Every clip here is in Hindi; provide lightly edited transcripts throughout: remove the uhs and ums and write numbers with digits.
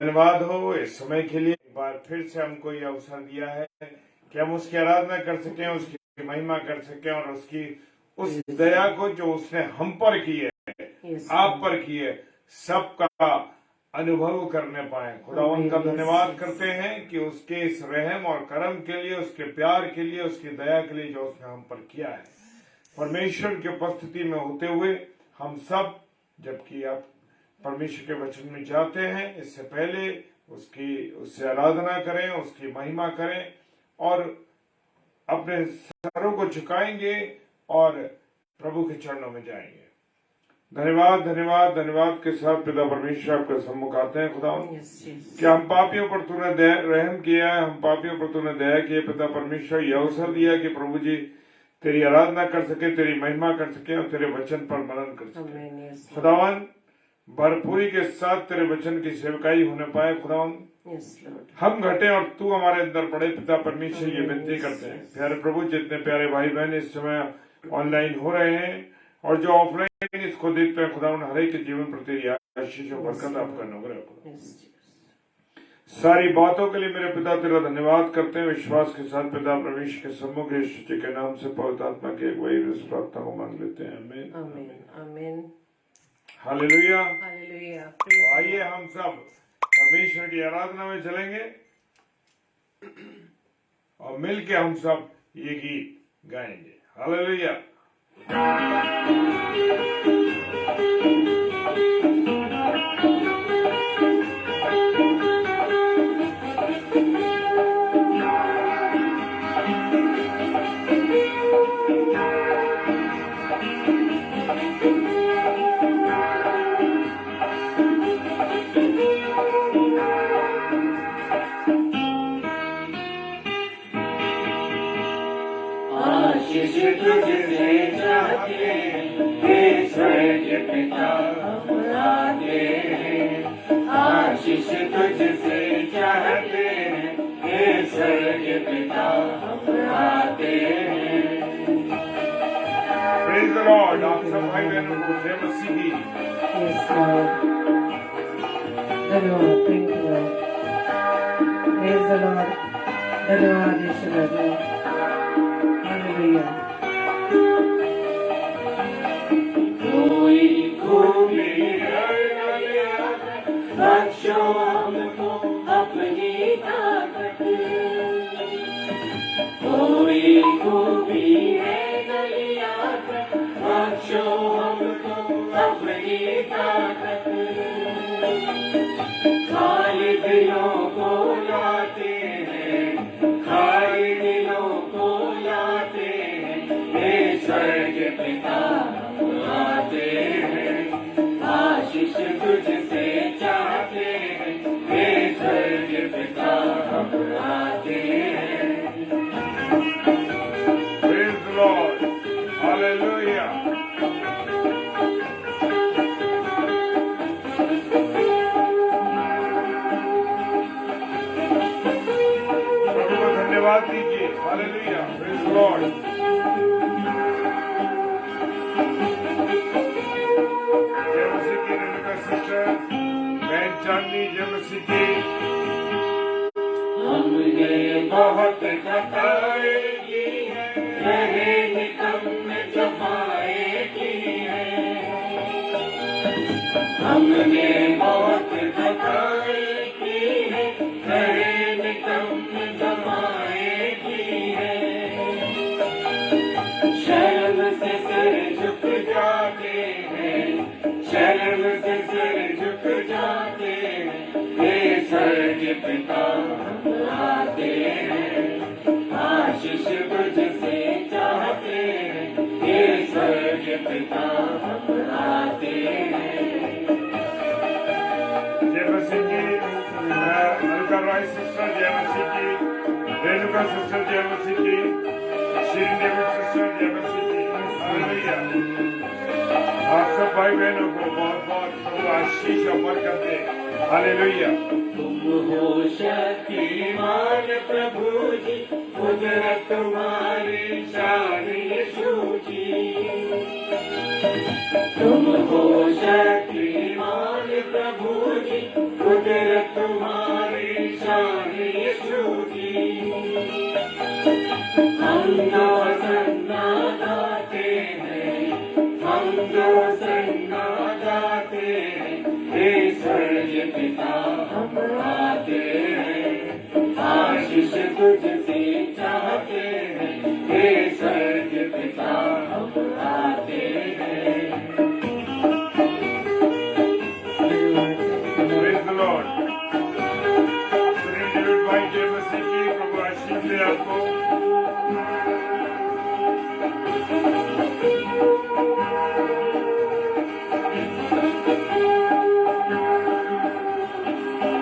धन्यवाद हो इस समय के लिए। एक बार फिर से हमको ये अवसर दिया है कि हम उसकी आराधना कर सकें, उसकी महिमा कर सकें और उसकी उस दया को जो उसने हम पर की है, आप पर की है, सबका अनुभव करने पाए। खुदा उनका धन्यवाद करते हैं कि उसके इस रहम और करम के लिए, उसके प्यार के लिए, उसकी दया के लिए जो उसने हम पर किया है। परमेश्वर की उपस्थिति में होते हुए हम सब, जबकि आप परमेश्वर के वचन में जाते हैं, इससे पहले उससे आराधना करें, उसकी महिमा करें और अपने सरों को झुकाएंगे और प्रभु के चरणों में जाएंगे। धन्यवाद धन्यवाद धन्यवाद के साथ पिता परमेश्वर आपके सम्मुख आते हैं। खुदा कि हम पापियों पर तूने रहम किया है, हम पापियों पर तूने दया की है। पिता परमेश्वर ये अवसर दिया कि प्रभु जी तेरी आराधना कर सके, तेरी महिमा कर सके और तेरे वचन पर मनन कर सके। खुदावन भरपूरी के साथ तेरे वचन की सेवकाई होने पाए। खुदावन हम घटे और तू हमारे अंदर बढ़े। पिता परमेश्वर ये विनती करते हैं। प्यारे प्रभु, जितने प्यारे भाई बहन इस समय ऑनलाइन हो रहे हैं और जो ऑफलाइन इसको देखते हैं, खुदावन हर एक के जीवन पर तेरी आशीष और बरकत आपका अनुग्रह। सारी बातों के लिए मेरे पिता तेरा धन्यवाद करते हैं। विश्वास के साथ पिता परमेश्वर के सम्मुख यीशु जी के नाम से पवित्र आत्मा की अगुवाई इस प्रार्थना को मांग लेते हैं। आमीन आमीन आमीन। Hallelujah hallelujah. आइए हम सब परमेश्वर की आराधना में चलेंगे और मिलके हम सब ये गीत गाएंगे। हालेलुया। तुझसे चाहते हे स्वर्ग पिता हम आते हैं। आशीष तुझसे चाहते हे स्वर्ग पिता हम आते हैं। Praise the Lord. आप सब भाई बहनों को जय मसीह की। Yes Lord. धन्यवाद। Thank you Lord. Praise the Lord. धन्यवाद यीशु मसीह। हालेलुया। हमको अपनी ताकत, कोई खूबी है गलिया बख्शो हमको अपनी ताकत। खाली दिलों को लाते हैं, खाली दिलों को लाते हैं, हे स्वर्ग पिता आते हैं। आशीष तुझसे चाहते हैं, हे स्वर्ग पिता हम आते हैं। Praise the Lord. Hallelujah. प्रभु को धन्यवाद दीजिए। Hallelujah. Praise the Lord. चांदनी जय मसीह की। हमने बहुत खताएं की है, रहे निकम्मे जफाएं की है। हमने बहुत खताएं की है, रहे निकम्मे जफाएं की है। शर्म से सिर झुक जाते हैं, शर्म से सिर झुक जाते हैं, हे स्वर्ग पिता हम आते हैं। आशीष तुझसे चाहते हैं, हे स्वर्ग पिता हम आते हैं। जय मसीह की। अलका रॉय सिस्टर जय मसीह की। रेणुका सिस्टर जय मसीह की। श्रीदेवी सिस्टर जय मसीह की। हालेलुया। आप सब भाई बहनों को बहुत बहुत प्रभु आशीष और बरकत दे। हालेलुया। तुम हो शक्तिमान प्रभु जी, कुदरत तुम्हारी शान यीशु जी। तुम हो शक्तिमान प्रभु जी, कुदरत तुम्हारी शान यीशु की। हम दो सन्ना गाते हैं, हम दो सन्ना गाते हैं, हे स्वर्गीय पिता हम आते हैं, आशीष तुझसे चाहते हैं, हे स्वर्गीय पिता हम आते हैं। Praise the Lord. Surrendered by जय मसीह की, प्रभु आशीष दे आपको।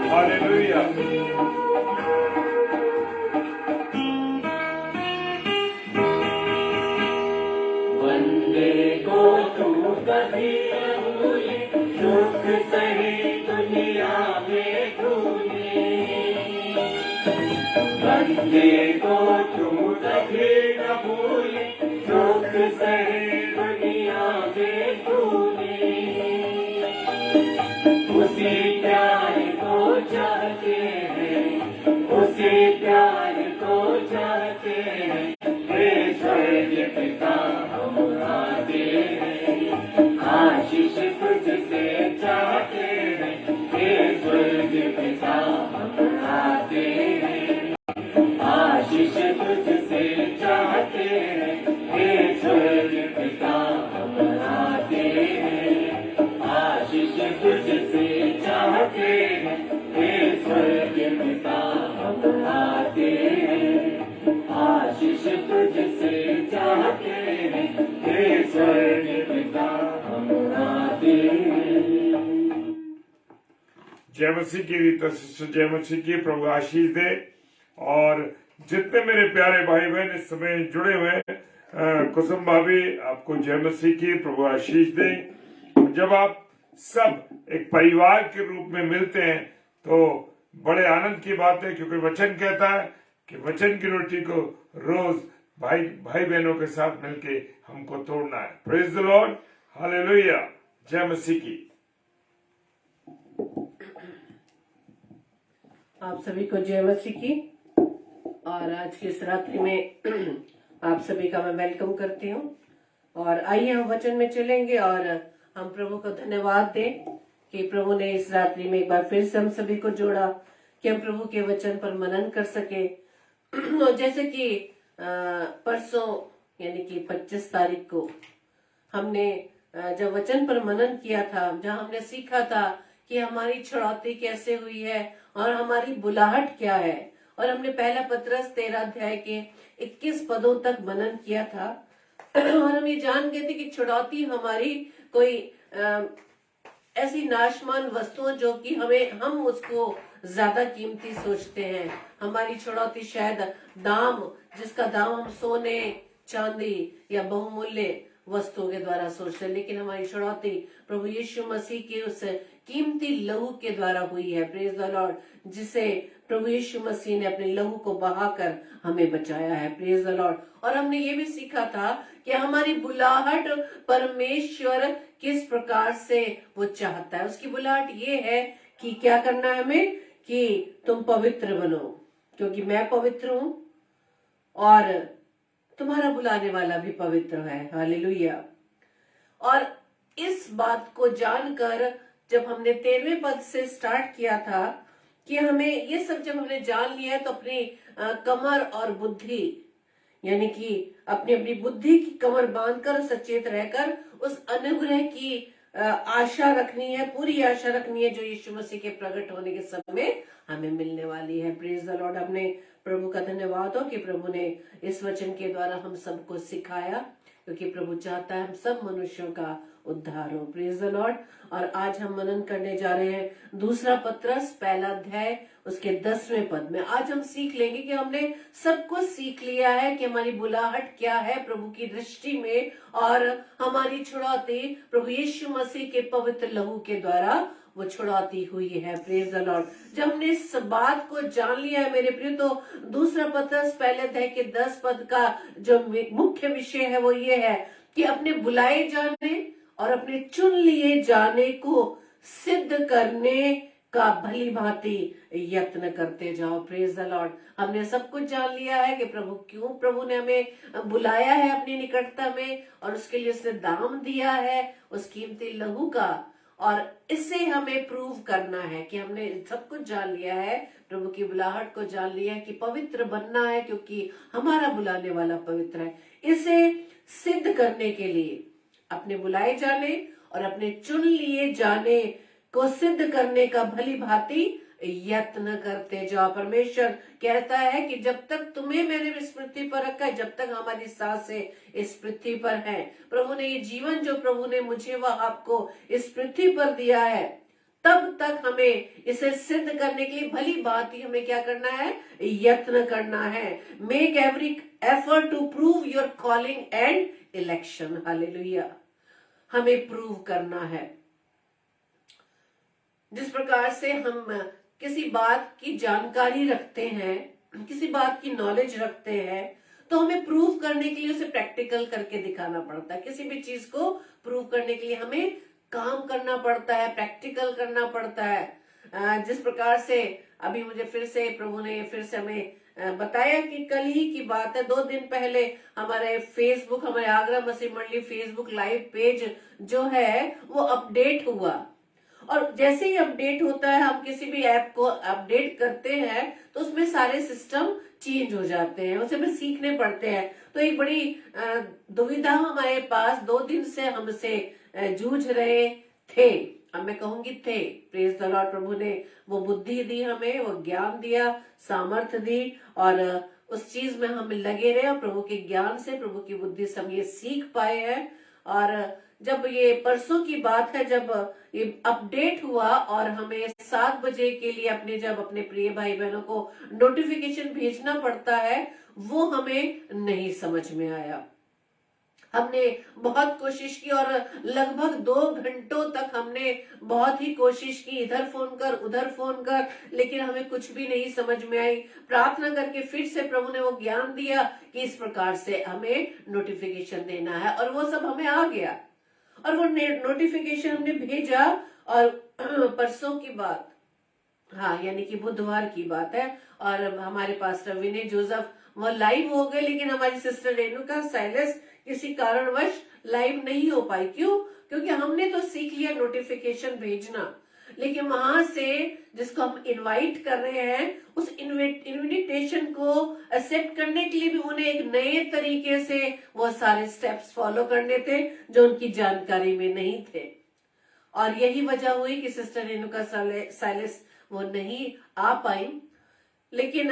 हालेलुया। बंदे को तू कभी न भूले, दुख सही दुनिया में तूने। बंदे को तू कभी न भूले, दुख सही दुनिया में तूने। उसी प्यार को चाहते हैं, उसी प्यार को चाहते हैं, हे स्वर्गीय पिता हम आते हैं, आशीष तुझसे चाहते हैं, हे स्वर्गीय पिता हम आते हैं, आशीष तुझसे चाहते हैं, हे स्वर्गीय पिता हम आते हैं, आशीष तुझसे चाहते हैं, हे स्वर्गीय पिता हम आते हैं, आशीष तुझसे चाहते हैं, हे स्वर्गीय पिता हम आते हैं। जय मसीह की रीता सिस्टर जय मसीह की, प्रभु आशीष दे। और जितने मेरे प्यारे भाई बहन इस समय जुड़े हुए हैं, कुसुम भाभी आपको जय मसीह की, प्रभु आशीष दे। जब आप सब एक परिवार के रूप में मिलते हैं तो बड़े आनंद की बात है, क्योंकि वचन कहता है कि वचन की रोटी को रोज भाई बहनों के साथ मिलके हमको तोड़ना है। प्रेज द लॉर्ड, हालेलुया, जय मसीह की। आप सभी को जय मसीह की। और आज की इस रात्रि में आप सभी का मैं वेलकम करती हूँ। और आइए हम वचन में चलेंगे और हम प्रभु को धन्यवाद दें कि प्रभु ने इस रात्रि में एक बार फिर से हम सभी को जोड़ा कि हम प्रभु के वचन पर मनन कर सके। और जैसे कि परसों यानी कि 25 तारीख को हमने जब वचन पर मनन किया था, जहां हमने सीखा था कि हमारी छुड़ौती कैसे हुई है और हमारी बुलाहट क्या है, और हमने पहला पत्रस 13 अध्याय के 21 पदों तक मनन किया था। और हम ये जान गए थे कि छुड़ौती हमारी कोई ऐसी नाशमान वस्तुओं जो कि हम उसको ज्यादा कीमती सोचते हैं। हमारी छुड़ौती शायद दाम, जिसका दाम हम सोने चांदी या बहुमूल्य वस्तुओं के द्वारा सोचते हैं, लेकिन हमारी छुड़ौती प्रभु यीशु मसीह के उस कीमती लहू के द्वारा हुई है। प्रेज द लॉर्ड, जिसे प्रभु यीशु मसीह ने अपने लहू को बहाकर हमें बचाया है। Praise the Lord. और हमने ये भी सीखा था कि हमारी बुलाहट परमेश्वर किस प्रकार से वो चाहता है। उसकी बुलाहट ये है कि क्या करना है हमें, कि तुम पवित्र बनो क्योंकि मैं पवित्र हूं और तुम्हारा बुलाने वाला भी पवित्र है। हालेलुया। और इस बात को जानकर जब हमने 13वें पद से स्टार्ट किया था कि हमें ये सब जब हमने जान लिया है तो अपनी कमर और बुद्धि यानी कि अपनी अपनी बुद्धि की कमर बांधकर सचेत रहकर उस अनुग्रह की आशा रखनी है, पूरी आशा रखनी है जो यीशु मसीह के प्रकट होने के समय हमें मिलने वाली है। Praise the Lord. हमने प्रभु का धन्यवाद हो कि प्रभु ने इस वचन के द्वारा हम सबको सिखाया, क्योंकि प्रभु चाहता है हम सब मनुष्यों का उद्धार हो। Praise the Lord. और आज हम मनन करने जा रहे हैं दूसरा पत्रस पहला अध्याय उसके 10वें पद में। आज हम सीख लेंगे कि हमने सब कुछ सीख लिया है कि हमारी बुलाहट क्या है प्रभु की दृष्टि में, और हमारी छुड़ौती प्रभु यीशु मसीह के पवित्र लहू के द्वारा वो छुड़ौती हुई है। Praise the Lord. जब हमने इस बात को जान लिया है मेरे प्रिय, तो दूसरा पत्रस पहले अध्याय के 10 पद का जो मुख्य विषय है वो ये है कि अपने बुलाए जाने और अपने चुन लिए जाने को सिद्ध करने का भली भांति यत्न करते जाओ। Praise the Lord. हमने सब कुछ जान लिया है कि प्रभु ने हमें बुलाया है अपनी निकटता में, और उसके लिए उसने दाम दिया है उस कीमती लहू का, और इससे हमें प्रूव करना है कि हमने सब कुछ जान लिया है, प्रभु की बुलाहट को जान लिया है कि पवित्र बनना है, क्योंकि हमारा बुलाने वाला पवित्र है। इसे सिद्ध करने के लिए अपने बुलाए जाने और अपने चुन लिए जाने को सिद्ध करने का भली भांति यत्न करते जाओ। परमेश्वर कहता है कि जब तक तुम्हें मैंने इस पृथ्वी पर रखा है, जब तक हमारी सांसें इस पृथ्वी पर हैं, प्रभु ने ये जीवन जो प्रभु ने मुझे व आपको इस पृथ्वी पर दिया है, तब तक हमें इसे सिद्ध करने के लिए भली भांति हमें क्या करना है? यत्न करना है। Make every effort to prove your calling and election. Hallelujah. हमें प्रूव करना है। जिस प्रकार से हम किसी बात की जानकारी रखते हैं, किसी बात की नॉलेज रखते हैं, तो हमें प्रूव करने के लिए उसे प्रैक्टिकल करके दिखाना पड़ता है। किसी भी चीज को प्रूव करने के लिए हमें काम करना पड़ता है, प्रैक्टिकल करना पड़ता है। जिस प्रकार से अभी मुझे फिर से प्रभु ने फिर से हमें बताया कि कल ही की बात है, 2 दिन पहले हमारे फेसबुक, हमारे आगरा मसीह मंडली फेसबुक लाइव पेज जो है वो अपडेट हुआ। और जैसे ही अपडेट होता है, हम किसी भी ऐप को अपडेट करते हैं तो उसमें सारे सिस्टम चेंज हो जाते हैं, उसे हमें सीखने पड़ते हैं। तो एक बड़ी दुविधा हमारे पास 2 दिन से हमसे जूझ रहे थे, अब मैं कहूंगी थे। Praise the Lord. प्रभु ने वो बुद्धि दी हमें, वो ज्ञान दिया, सामर्थ्य दी, और उस चीज में हम लगे रहे, और प्रभु के ज्ञान से, प्रभु की बुद्धि से हम ये सीख पाए हैं। और जब ये परसों की बात है, जब ये अपडेट हुआ और हमें 7 बजे के लिए अपने प्रिय भाई बहनों को नोटिफिकेशन भेजना पड़ता है, वो हमें नहीं समझ में आया। हमने बहुत कोशिश की और लगभग 2 घंटों तक हमने बहुत ही कोशिश की, इधर फोन कर उधर फोन कर, लेकिन हमें कुछ भी नहीं समझ में आई। प्रार्थना करके फिर से प्रभु ने वो ज्ञान दिया कि इस प्रकार से हमें नोटिफिकेशन देना है, और वो सब हमें आ गया, और वो नोटिफिकेशन हमने भेजा। और परसों की बात, हाँ यानी कि बुधवार की बात है, और हमारे पास्टर विनय जोसेफ वो लाइव हो गए, लेकिन हमारी सिस्टर रेणुका साइलस किसी कारणवश लाइव नहीं हो पाई। क्यों? क्योंकि हमने तो सीख लिया नोटिफिकेशन भेजना, लेकिन वहां से जिसको हम इनवाइट कर रहे हैं, उस इनविटेशन को एक्सेप्ट करने के लिए भी उन्हें एक नए तरीके से वो सारे स्टेप्स फॉलो करने थे जो उनकी जानकारी में नहीं थे। और यही वजह हुई कि सिस्टर रेणुका साइलस वो नहीं आ पाई। लेकिन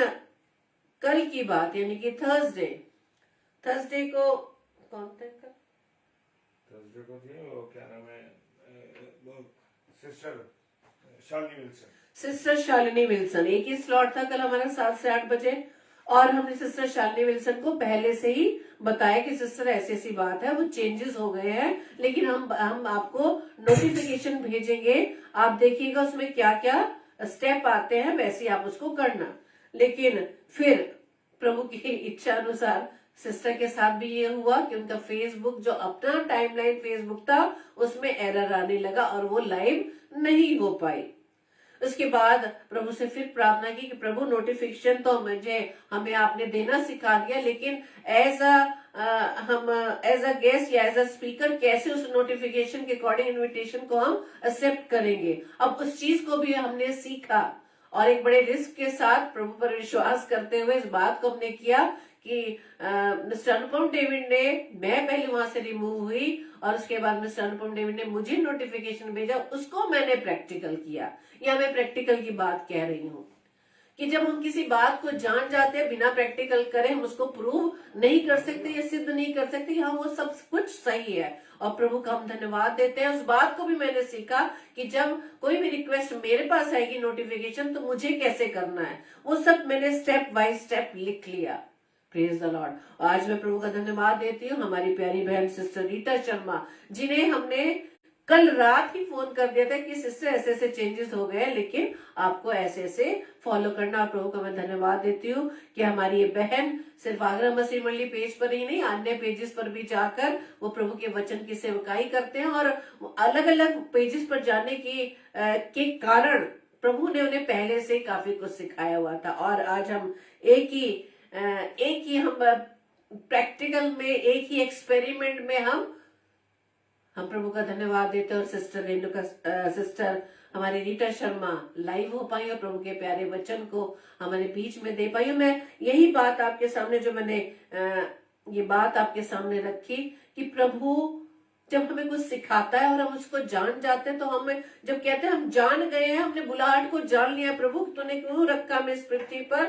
कल की बात यानी कि थर्सडे को कौन थे? थर्सडे को थी वो, क्या नाम है, सिस्टर शालिनी विल्सन। एक ही स्लॉट था कल हमारा 7 से 8 बजे, और हमने सिस्टर शालिनी विल्सन को पहले से ही बताया कि सिस्टर ऐसी ऐसी बात है, वो चेंजेस हो गए हैं, लेकिन हम आपको नोटिफिकेशन भेजेंगे, आप देखिएगा उसमें क्या क्या स्टेप आते हैं, वैसे आप उसको करना। लेकिन फिर प्रभु की इच्छा अनुसार सिस्टर के साथ भी ये हुआ कि उनका फेसबुक, जो अपना टाइमलाइन फेसबुक था, उसमें एरर आने लगा और वो लाइव नहीं हो पाई। उसके बाद प्रभु से फिर प्रार्थना की कि प्रभु नोटिफिकेशन तो हमें आपने देना सिखा दिया, लेकिन एज अ गेस्ट या एज अ स्पीकर कैसे उस नोटिफिकेशन के अकॉर्डिंग इनविटेशन को हम एक्सेप्ट करेंगे। अब उस चीज को भी हमने सीखा, और एक बड़े रिस्क के साथ प्रभु पर विश्वास करते हुए इस बात को हमने किया कि मिस्टर अनुपम डेविड ने, मैं पहले वहां से रिमूव हुई, और उसके बाद मिस्टर अनुपम डेविड ने मुझे नोटिफिकेशन भेजा, उसको मैंने प्रैक्टिकल किया। या मैं प्रैक्टिकल की बात कह रही हूँ कि जब हम किसी बात को जान जाते हैं, बिना प्रैक्टिकल करे हम उसको प्रूव नहीं कर सकते या सिद्ध नहीं कर सकते कि हाँ वो सब कुछ सही है, और प्रभु का हम धन्यवाद देते हैं। उस बात को भी मैंने सीखा कि जब कोई भी रिक्वेस्ट मेरे पास आएगी नोटिफिकेशन, तो मुझे कैसे करना है, वो सब मैंने स्टेप बाय स्टेप लिख लिया। Praise the Lord. आज मैं प्रभु का धन्यवाद देती हूँ हमारी प्यारी बहन सिस्टर रीटा शर्मा, जिन्हें हमने कल रात ही फोन कर दिया था कि सिस्टर ऐसे ऐसे चेंजेस हो गए, लेकिन आपको ऐसे ऐसे फॉलो करना। और प्रभु का मैं धन्यवाद देती हूँ कि हमारी ये बहन सिर्फ आगरा मसीह मंडली पेज पर ही नहीं, अन्य पेजेस पर भी जाकर वो प्रभु के वचन की सेवकाई करते हैं, और अलग अलग पेजेस पर जाने के कारण प्रभु ने उन्हें पहले से काफी कुछ सिखाया हुआ था। और आज हम एक ही हम प्रैक्टिकल में, एक ही एक्सपेरिमेंट में हम प्रभु का धन्यवाद देते हैं। और सिस्टर हमारी रीटा शर्मा लाइव हो पाई और प्रभु के प्यारे वचन को हमारे बीच में दे पाई। मैं यही बात आपके सामने, जो मैंने ये बात आपके सामने रखी कि प्रभु जब हमें कुछ सिखाता है और हम उसको जान जाते हैं, तो हमें जब कहते हैं हम जान गए हैं, हमने बुलाहट को जान लिया, प्रभु तूने क्यों रखा हमें इस पृथ्वी पर,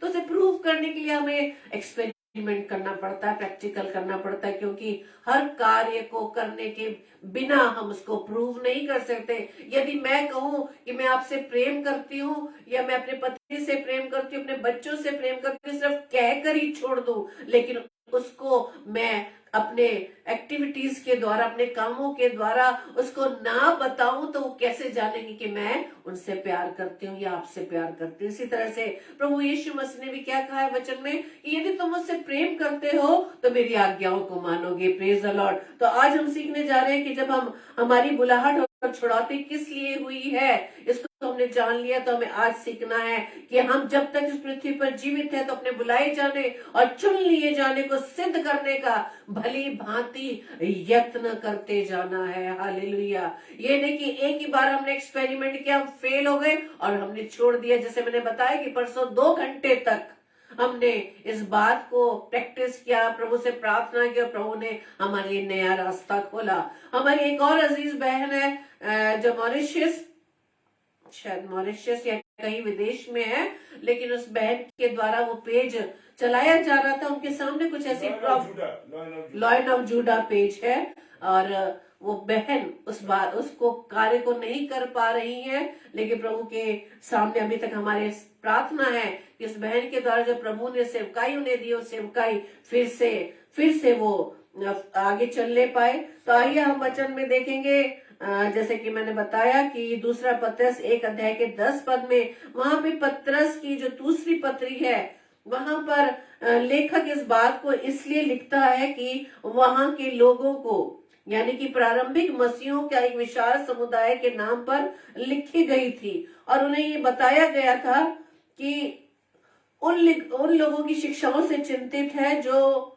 तो उसे प्रूव करने के लिए हमें एक्सपेरिमेंट करना पड़ता है, प्रैक्टिकल करना पड़ता है, क्योंकि हर कार्य को करने के बिना हम उसको प्रूव नहीं कर सकते। यदि मैं कहूं कि मैं आपसे प्रेम करती हूँ, या मैं अपने पति से प्रेम करती हूँ, अपने बच्चों से प्रेम करती हूँ, सिर्फ कहकर ही छोड़ दूं, लेकिन उसको मैं अपने एक्टिविटीज के द्वारा, अपने कामों के द्वारा उसको ना बताऊं, तो वो कैसे जानेंगे कि मैं उनसे प्यार करती हूँ या आपसे प्यार करती हूँ। इसी तरह से प्रभु यीशु मसीह ने भी क्या कहा है वचन में कि यदि तुम मुझसे प्रेम करते हो तो मेरी आज्ञाओं को मानोगे। Praise the Lord. तो आज हम सीखने जा रहे हैं कि जब हम हमारी बुलाहट और छुड़ौती किस लिए हुई है, इसको हमने जान लिया, तो हमें आज सीखना है कि हम जब तक इस पृथ्वी पर जीवित हैं, तो अपने बुलाए जाने और चुन लिए जाने को सिद्ध करने का भली भांति यत्न करते जाना है। हालेलुया। ये नहीं कि एक ही बार हमने एक्सपेरिमेंट किया, हम फेल हो गए और हमने छोड़ दिया। जैसे मैंने बताया कि परसों 2 घंटे तक हमने इस बात को प्रैक्टिस किया, प्रभु से प्रार्थना की और प्रभु ने हमारे लिए नया रास्ता खोला। हमारी एक और अजीज बहन है जो शायद मॉरिशस या कहीं विदेश में है, लेकिन उस बहन के द्वारा वो पेज चलाया जा रहा था। उनके सामने कुछ ऐसी लॉयन ऑफ जूडा पेज है, और वो बहन उसको कार्य को नहीं कर पा रही है, लेकिन प्रभु के सामने अभी तक हमारे प्रार्थना है कि इस बहन के द्वारा जो प्रभु ने सेवकाई उन्हें दी, वो सेवकाई फिर से वो आगे चलने पाए। तो आइए हम वचन में देखेंगे, जैसे कि मैंने बताया कि 2 पत्रस 1 अध्याय के 10 पद में, वहां पे पत्रस की जो दूसरी पत्री है, वहां पर लेखक इस बात को इसलिए लिखता है कि वहां के लोगों को, यानी कि प्रारंभिक मसीहों का एक विशाल समुदाय के नाम पर लिखी गई थी, और उन्हें ये बताया गया था कि उन लोगों की शिक्षाओं से चिंतित है जो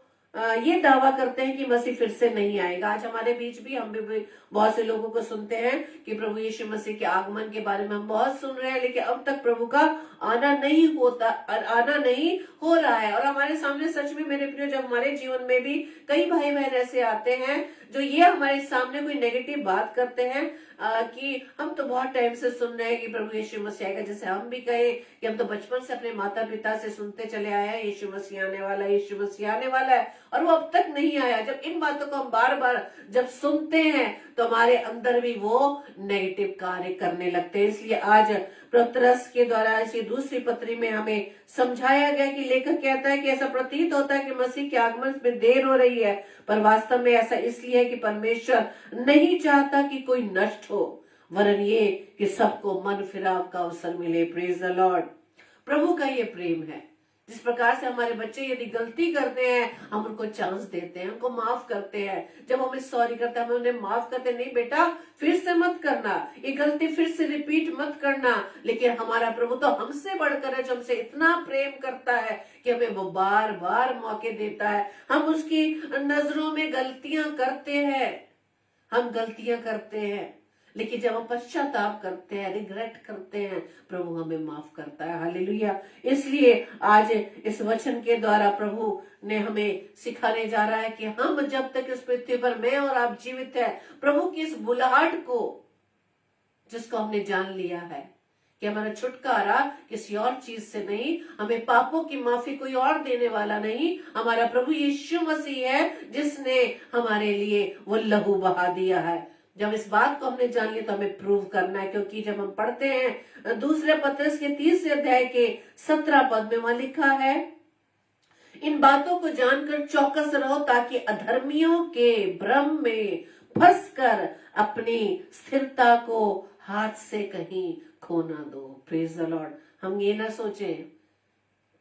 ये दावा करते हैं कि मसीह फिर से नहीं आएगा। आज हमारे बीच भी हम भी बहुत से लोगों को सुनते हैं कि प्रभु यीशु मसीह के आगमन के बारे में हम बहुत सुन रहे हैं, लेकिन अब तक प्रभु का आना नहीं हो रहा है। और हमारे सामने सच में मेरे प्रिय, जब हमारे जीवन में भी कई भाई बहन ऐसे आते हैं जो ये हमारे सामने कोई नेगेटिव बात करते हैं कि हम तो बहुत टाइम से सुन रहे हैं कि प्रभु यीशु मसीह आएगा। जैसे हम भी कहे कि हम तो बचपन से अपने माता पिता से सुनते चले आए हैं, यीशु मसीह आने वाला है, यीशु मसीह आने वाला है, और वो अब तक नहीं आया। जब इन बातों को हम बार बार जब सुनते हैं, तो हमारे अंदर भी वो नेगेटिव कार्य करने लगते हैं। इसलिए आज पत्रस के द्वारा इसी दूसरी पत्री में हमें समझाया गया कि लेखक कहता है कि ऐसा प्रतीत होता है कि मसीह के आगमन में देर हो रही है, पर वास्तव में ऐसा इसलिए है कि परमेश्वर नहीं चाहता कि कोई नष्ट हो, वरन ये कि सबको मन फिराव का अवसर मिले। Praise the Lord. प्रभु का ये प्रेम है। जिस प्रकार से हमारे बच्चे यदि गलती करते हैं, हम उनको चांस देते हैं, उनको माफ करते हैं। जब हमें सॉरी करते हैं, हमें उन्हें माफ करते हैं, नहीं बेटा फिर से मत करना, ये गलती फिर से रिपीट मत करना। लेकिन हमारा प्रभु तो हमसे बढ़कर है, जो हमसे इतना प्रेम करता है कि हमें वो बार बार मौके देता है। हम उसकी नजरों में गलतियां करते हैं, लेकिन जब हम पश्चाताप करते हैं, रिग्रेट करते हैं, प्रभु हमें माफ करता है। हालेलुया। इसलिए आज इस वचन के द्वारा प्रभु ने हमें सिखाने जा रहा है कि हम जब तक इस पृथ्वी पर मैं और आप जीवित है, प्रभु की इस बुलाहट को, जिसको हमने जान लिया है कि हमारा छुटकारा किसी और चीज से नहीं, हमें पापों की माफी कोई और देने वाला नहीं, हमारा प्रभु यीशु मसीह है, जिसने हमारे लिए वो लहू बहा दिया है। जब इस बात को हमने जान लिया, तो हमें प्रूव करना है, क्योंकि जब हम पढ़ते हैं 2 पत्रस के 3 अध्याय के 17 पद में वहां लिखा है, इन बातों को जानकर चौकस रहो, ताकि अधर्मियों के भ्रम में फंसकर अपनी स्थिरता को हाथ से कहीं खो ना दो। Praise the Lord. हम ये ना सोचें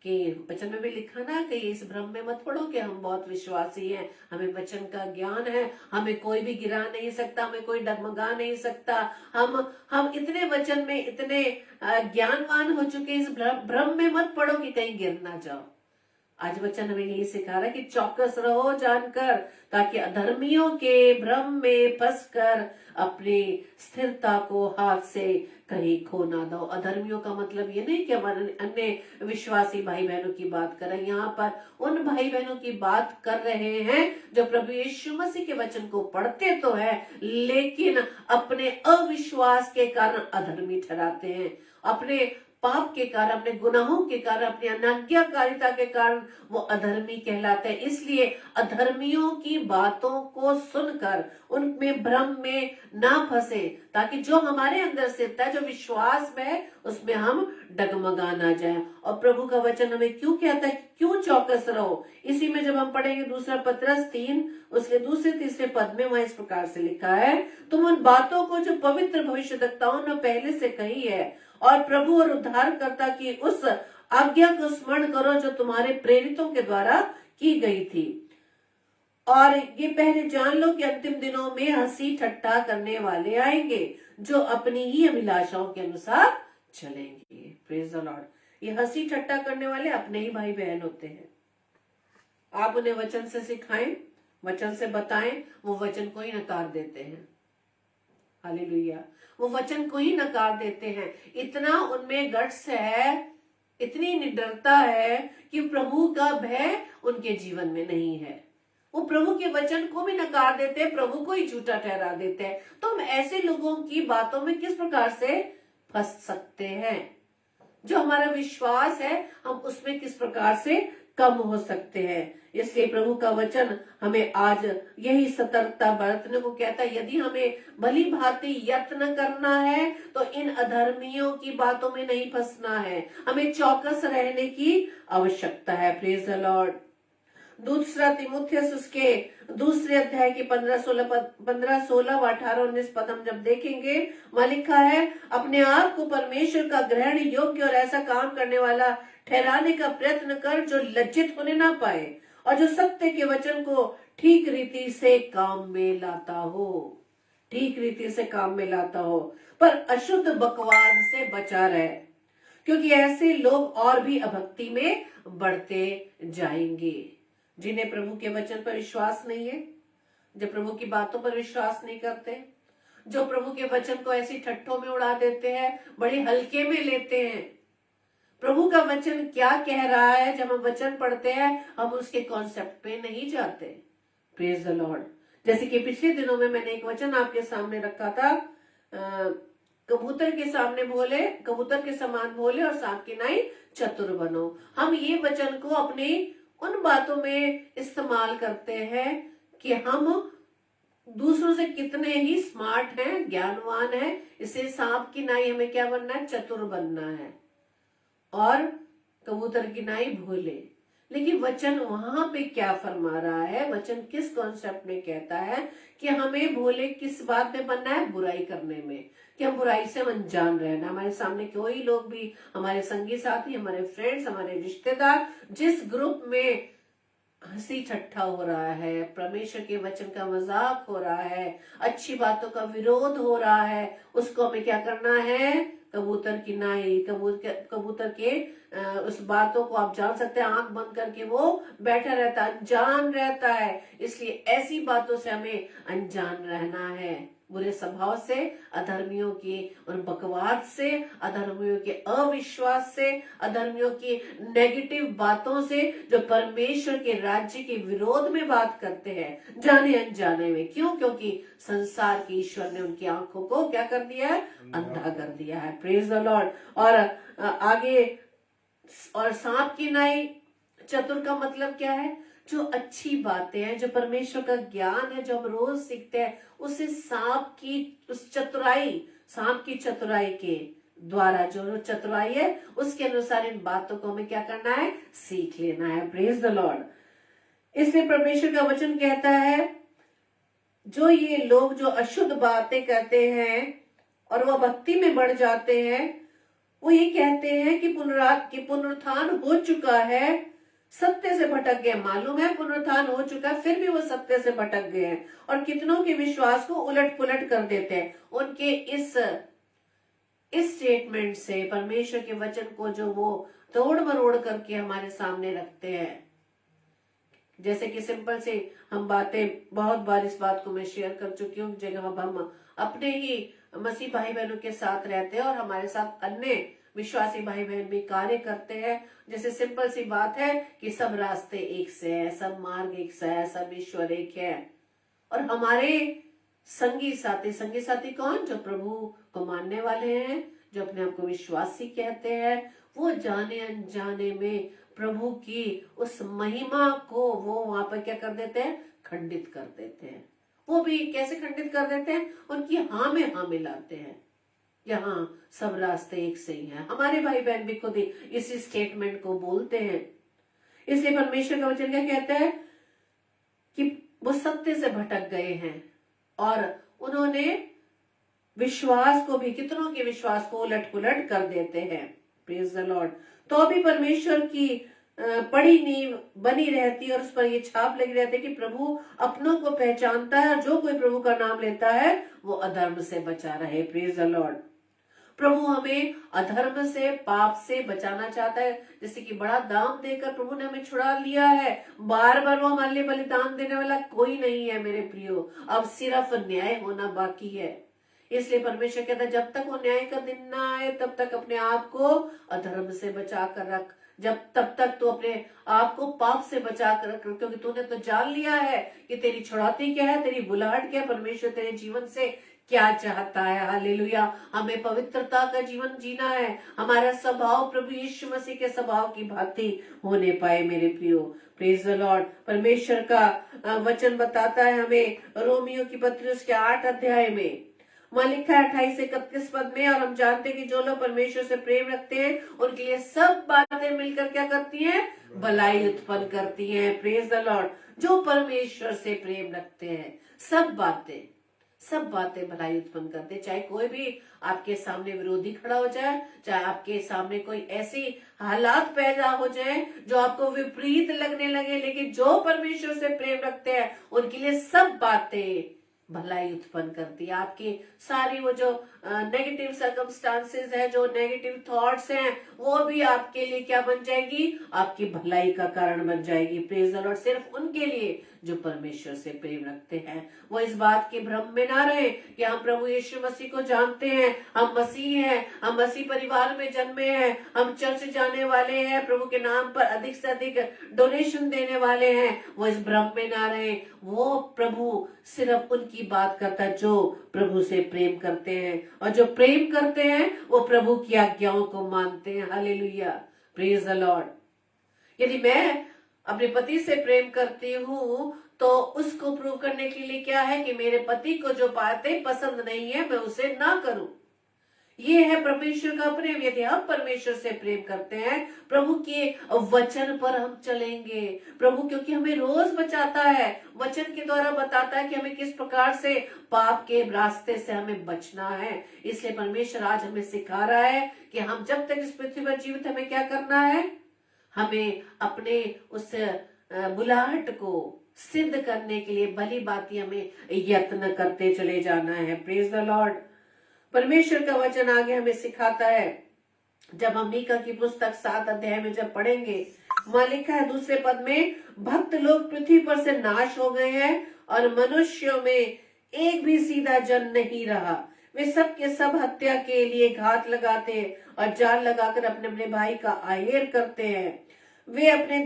कि वचन में भी लिखा ना कि इस भ्रम में मत पड़ो कि हम बहुत विश्वासी हैं, हमें वचन का ज्ञान है, हमें कोई भी गिरा नहीं सकता, हमें कोई डगमगा नहीं सकता। हम इतने वचन में इतने ज्ञानवान हो चुके, इस भ्रम में मत पड़ो कि कहीं गिर ना जाओ। आज वचन हमें यही सिखा रहा है कि चौकस रहो जानकर, ताकि अधर्मियों के भ्रम में फंसकर अपनी स्थिरता को हाथ से कहीं खो ना दो। अधर्मियों का मतलब ये नहीं कि हमारे अन्य विश्वासी भाई बहनों की बात कर रहे हैं, यहाँ पर उन भाई बहनों की बात कर रहे हैं जो प्रभु यीशु मसीह के वचन को पढ़ते तो है लेकिन अपने अविश्वास के कारण अधर्मी ठहराते हैं, अपने पाप के कारण, अपने गुनाहों के कारण, अपनी अनाज्ञाकारिता के कारण वो अधर्मी कहलाते हैं। इसलिए अधर्मियों की बातों को सुनकर उनमें भ्रम में ना फंसे, ताकि जो हमारे अंदर स्थित है, जो विश्वास में है, उसमें हम डगमगा ना जाए। और प्रभु का वचन हमें क्यों कहता है कि क्यों चौकस रहो। इसी में जब हम पढ़ेंगे दूसरा पत्रस 3 उसके दूसरे तीसरे पद में वहां इस प्रकार से लिखा है, तुम उन बातों को जो पवित्र भविष्यद्वक्ताओं ने पहले से कही है और प्रभु और उद्धारकर्ता की उस आज्ञा को स्मरण करो जो तुम्हारे प्रेरितों के द्वारा की गई थी। और ये पहले जान लो कि अंतिम दिनों में हंसी ठट्ठा करने वाले आएंगे जो अपनी ही अभिलाषाओं के अनुसार चलेंगे। Praise the Lord. ये हंसी ठट्ठा करने वाले अपने ही भाई बहन होते हैं। आप उन्हें वचन से सिखाएं, वचन से बताएं, वो वचन को ही नकार देते हैं। हालेलुया। वो वचन को ही नकार देते हैं। इतना उनमें गट्स है, इतनी निडरता है कि प्रभु का भय उनके जीवन में नहीं है। वो प्रभु के वचन को भी नकार देते हैं, प्रभु को ही झूठा ठहरा देते हैं। तो हम ऐसे लोगों की बातों में किस प्रकार से फंस सकते हैं? जो हमारा विश्वास है हम उसमें किस प्रकार से कम हो सकते हैं? इसलिए प्रभु का वचन हमें आज यही सतर्कता बरतने को कहता है। यदि हमें भली भांति यत्न करना है तो इन अधर्मियों की बातों में नहीं फंसना है, हमें चौकस रहने की आवश्यकता है। Praise the Lord. दूसरा तिमुथियुस उसके दूसरे अध्याय के 15, 16 व 18, 19 पद हम जब देखेंगे, वहां लिखा है, अपने आप को परमेश्वर का ग्रहण योग्य और ऐसा काम करने वाला ठहराने का प्रयत्न कर जो लज्जित होने ना पाए और जो सत्य के वचन को ठीक रीति से काम में लाता हो, ठीक रीति से काम में लाता हो, पर अशुद्ध बकवाद से बचा रहे, क्योंकि ऐसे लोग और भी अभक्ति में बढ़ते जाएंगे। जिन्हें प्रभु के वचन पर विश्वास नहीं है, जो प्रभु की बातों पर विश्वास नहीं करते, जो प्रभु के वचन को ऐसी ठट्ठों में उड़ा देते हैं, बड़े हल्के में लेते हैं। प्रभु का वचन क्या कह रहा है, जब हम वचन पढ़ते हैं हम उसके कॉन्सेप्ट पे नहीं जाते। Praise the Lord. जैसे कि पिछले दिनों में मैंने एक वचन आपके सामने रखा था, कबूतर के सामने भोले, कबूतर के समान भोले और सांप की नाई चतुर बनो। हम ये वचन को अपनी उन बातों में इस्तेमाल करते हैं कि हम दूसरों से कितने ही स्मार्ट हैं, ज्ञानवान हैं। इसे सांप की नाई हमें क्या बनना है? चतुर बनना है, और कबूतर की नाई भोले। लेकिन वचन वहां पे क्या फरमा रहा है? वचन किस कॉन्सेप्ट में कहता है कि हमें भोले किस बात में बनना है? बुराई करने में, कि हम बुराई से अनजान रहना। हमारे सामने कोई लोग भी, हमारे संगी साथी, हमारे फ्रेंड्स, हमारे रिश्तेदार, जिस ग्रुप में हंसी ठट्ठा हो रहा है, परमेश्वर के वचन का मजाक हो रहा है, अच्छी बातों का विरोध हो रहा है, उसको हमें क्या करना है? कबूतर की नाई, कबूतर के उस बातों को आप जान सकते हैं, आंख बंद करके वो बैठा रहता है, अनजान रहता है। इसलिए ऐसी बातों से हमें अनजान रहना है, बुरे स्वभाव से, अधर्मियों की उन बकवाद से, अधर्मियों के अविश्वास से, अधर्मियों की नेगेटिव बातों से, जो परमेश्वर के राज्य के विरोध में बात करते हैं, जाने अनजाने में। क्यों? क्योंकि संसार के ईश्वर ने उनकी आंखों को क्या कर दिया है? अंधा कर दिया है। Praise the Lord. और आगे, और सांप की नाई चतुर का मतलब क्या है? जो अच्छी बातें हैं, जो परमेश्वर का ज्ञान है, जो हम रोज सीखते हैं, उसे सांप की उस चतुराई, सांप की चतुराई के द्वारा, जो चतुराई है उसके अनुसार इन बातों को हमें क्या करना है? सीख लेना है। Praise the Lord. इसलिए परमेश्वर का वचन कहता है, जो ये लोग जो अशुद्ध बातें करते हैं और वह भक्ति में बढ़ जाते हैं, वो ये कहते हैं कि पुनरुत्थान हो चुका है, सत्य से भटक गए। मालूम है पुनरुत्थान हो चुका है, फिर भी वो सत्य से भटक गए हैं और कितनों के विश्वास को उलट पुलट कर देते हैं। उनके इस स्टेटमेंट से परमेश्वर के वचन को जो वो तोड़ मरोड़ करके हमारे सामने रखते हैं। जैसे कि सिंपल से हम बातें, बहुत बार इस बात को मैं शेयर कर चुकी हूँ, जगह हम अपने ही मसीह भाई बहनों के साथ रहते हैं और हमारे साथ अन्य विश्वासी भाई बहन भी कार्य करते हैं। जैसे सिंपल सी बात है कि सब रास्ते एक से है, सब मार्ग एक से है, सब ईश्वर एक है। और हमारे संगी साथी कौन? जो प्रभु को मानने वाले हैं, जो अपने आप को विश्वासी कहते हैं, वो जाने अनजाने में प्रभु की उस महिमा को वो वहां पर क्या कर देते हैं? खंडित कर देते हैं। वो भी कैसे खंडित कर देते हैं? उनकी हाँ में हाँ मिलाते हैं। यहाँ सब रास्ते एक से ही हैं। हमारे भाई बहन भी खुद इस स्टेटमेंट को बोलते हैं। इसलिए परमेश्वर का वचन क्या कहता है कि वो सत्य से भटक गए हैं और उन्होंने विश्वास को भी, कितनों के विश्वास को उलट पुलट कर देते हैं। Praise the Lord. तो भी परमेश्वर की पड़ी नींव बनी रहती है और उस पर ये छाप लगी रहती है कि प्रभु अपनों को पहचानता है और जो कोई प्रभु का नाम लेता है वो अधर्म से बचा रहे। Praise the Lord. प्रभु हमें अधर्म से, पाप से बचाना चाहता है। जैसे कि बड़ा दाम देकर प्रभु ने हमें छुड़ा लिया है। बार बार वो हमारे लिए बलिदान देने वाला कोई नहीं है मेरे प्रियो। अब सिर्फ न्याय होना बाकी है। इसलिए परमेश्वर कहता है जब तक वो न्याय का दिन ना आए तब तक अपने आप को अधर्म से बचा कर रख। तब तक तू अपने आप को पाप से बचा कर रख, क्योंकि तूने तो जान लिया है कि तेरी छुड़ौती क्या है, तेरी बुलाहट क्या है, परमेश्वर तेरे जीवन से क्या चाहता है। हालेलुया। हमें पवित्रता का जीवन जीना है। हमारा स्वभाव प्रभु यीशु मसीह के स्वभाव की भांति होने पाए मेरे प्रियो। Praise the Lord. परमेश्वर का वचन बताता है हमें रोमियो की पत्री उसके 8 अध्याय में, वहां लिखा है 28 से 31 पद में, और हम जानते हैं कि जो लोग परमेश्वर से प्रेम रखते हैं उनके लिए सब बातें मिलकर क्या करती हैं? भलाई उत्पन्न करती हैं। Praise the Lord. जो परमेश्वर से प्रेम रखते हैं सब बातें भलाई उत्पन्न करते हैं। चाहे कोई भी आपके सामने विरोधी खड़ा हो जाए, चाहे आपके सामने कोई ऐसी हालात पैदा हो जाए जो आपको विपरीत लगने लगे, लेकिन जो परमेश्वर से प्रेम रखते हैं उनके लिए सब बातें भलाई उत्पन्न करती है। आपकी सारी वो जो नेगेटिव सर्कमस्टांसेस है, जो नेगेटिव थॉट्स हैं, वो भी आपके लिए क्या बन जाएगी? आपकी भलाई का कारण बन जाएगी। Praise the Lord. सिर्फ उनके लिए जो परमेश्वर से प्रेम रखते हैं। वो इस बात के भ्रम में ना रहे कि हम प्रभु यीशु मसीह को जानते हैं, हम मसीह हैं, हम मसीह परिवार में जन्मे हैं, हम चर्च जाने वाले हैं, प्रभु के नाम पर अधिक से अधिक डोनेशन देने वाले हैं। वो इस भ्रम में ना रहे। वो प्रभु सिर्फ उनकी बात करता है जो प्रभु से प्रेम करते हैं, और जो प्रेम करते हैं वो प्रभु की आज्ञाओं को मानते हैं। हालेलुया। Praise the Lord. यदि मैं अपने पति से प्रेम करती हूँ तो उसको प्रूव करने के लिए क्या है कि मेरे पति को जो बातें पसंद नहीं है मैं उसे ना करूं। ये है परमेश्वर का प्रेम। यदि हम परमेश्वर से प्रेम करते हैं, प्रभु के वचन पर हम चलेंगे। प्रभु क्योंकि हमें रोज बचाता है, वचन के द्वारा बताता है कि हमें किस प्रकार से पाप के रास्ते से हमें बचना है। इसलिए परमेश्वर आज हमें सिखा रहा है कि हम जब तक इस पृथ्वी पर जीवित, हमें क्या करना है? हमें अपने उस बुलाहट को सिद्ध करने के लिए भली बातें हमें यत्न करते चले जाना है। Praise the Lord. परमेश्वर का वचन आगे हमें सिखाता है, जब हम मीका की पुस्तक 7 अध्याय में जब पढ़ेंगे, वहां लिखा है दूसरे पद में, भक्त लोग पृथ्वी पर से नाश हो गए हैं और मनुष्यों में एक भी सीधा जन नहीं रहा। वे सब के सब हत्या के लिए घात लगाते और जाल लगाकर अपने अपने भाई का आहेर करते हैं। वे अपने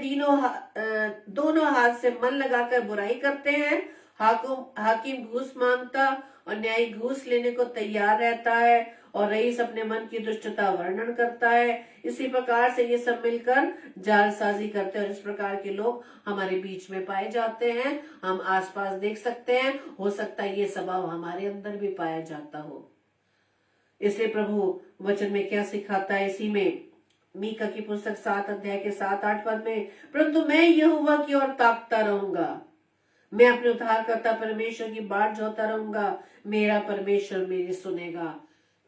दोनों हाथ से मन लगाकर बुराई करते हैं। हाकिम घूस मांगता और न्यायी घूस लेने को तैयार रहता है, और रईस अपने मन की दुष्टता वर्णन करता है। इसी प्रकार से ये सब मिलकर जालसाजी करते हैं, और इस प्रकार के लोग हमारे बीच में पाए जाते हैं। हम आसपास देख सकते हैं, हो सकता है ये स्वभाव हमारे अंदर भी पाया जाता हो। इसलिए प्रभु वचन में क्या सिखाता है, इसी में मीका की पुस्तक 7 अध्याय के 7-8 पद में, परंतु मैं यहोवा की ओर ताकता रहूंगा, मैं अपने उद्धारकर्ता परमेश्वर की बाट जोता रहूंगा, मेरा परमेश्वर मेरी सुनेगा।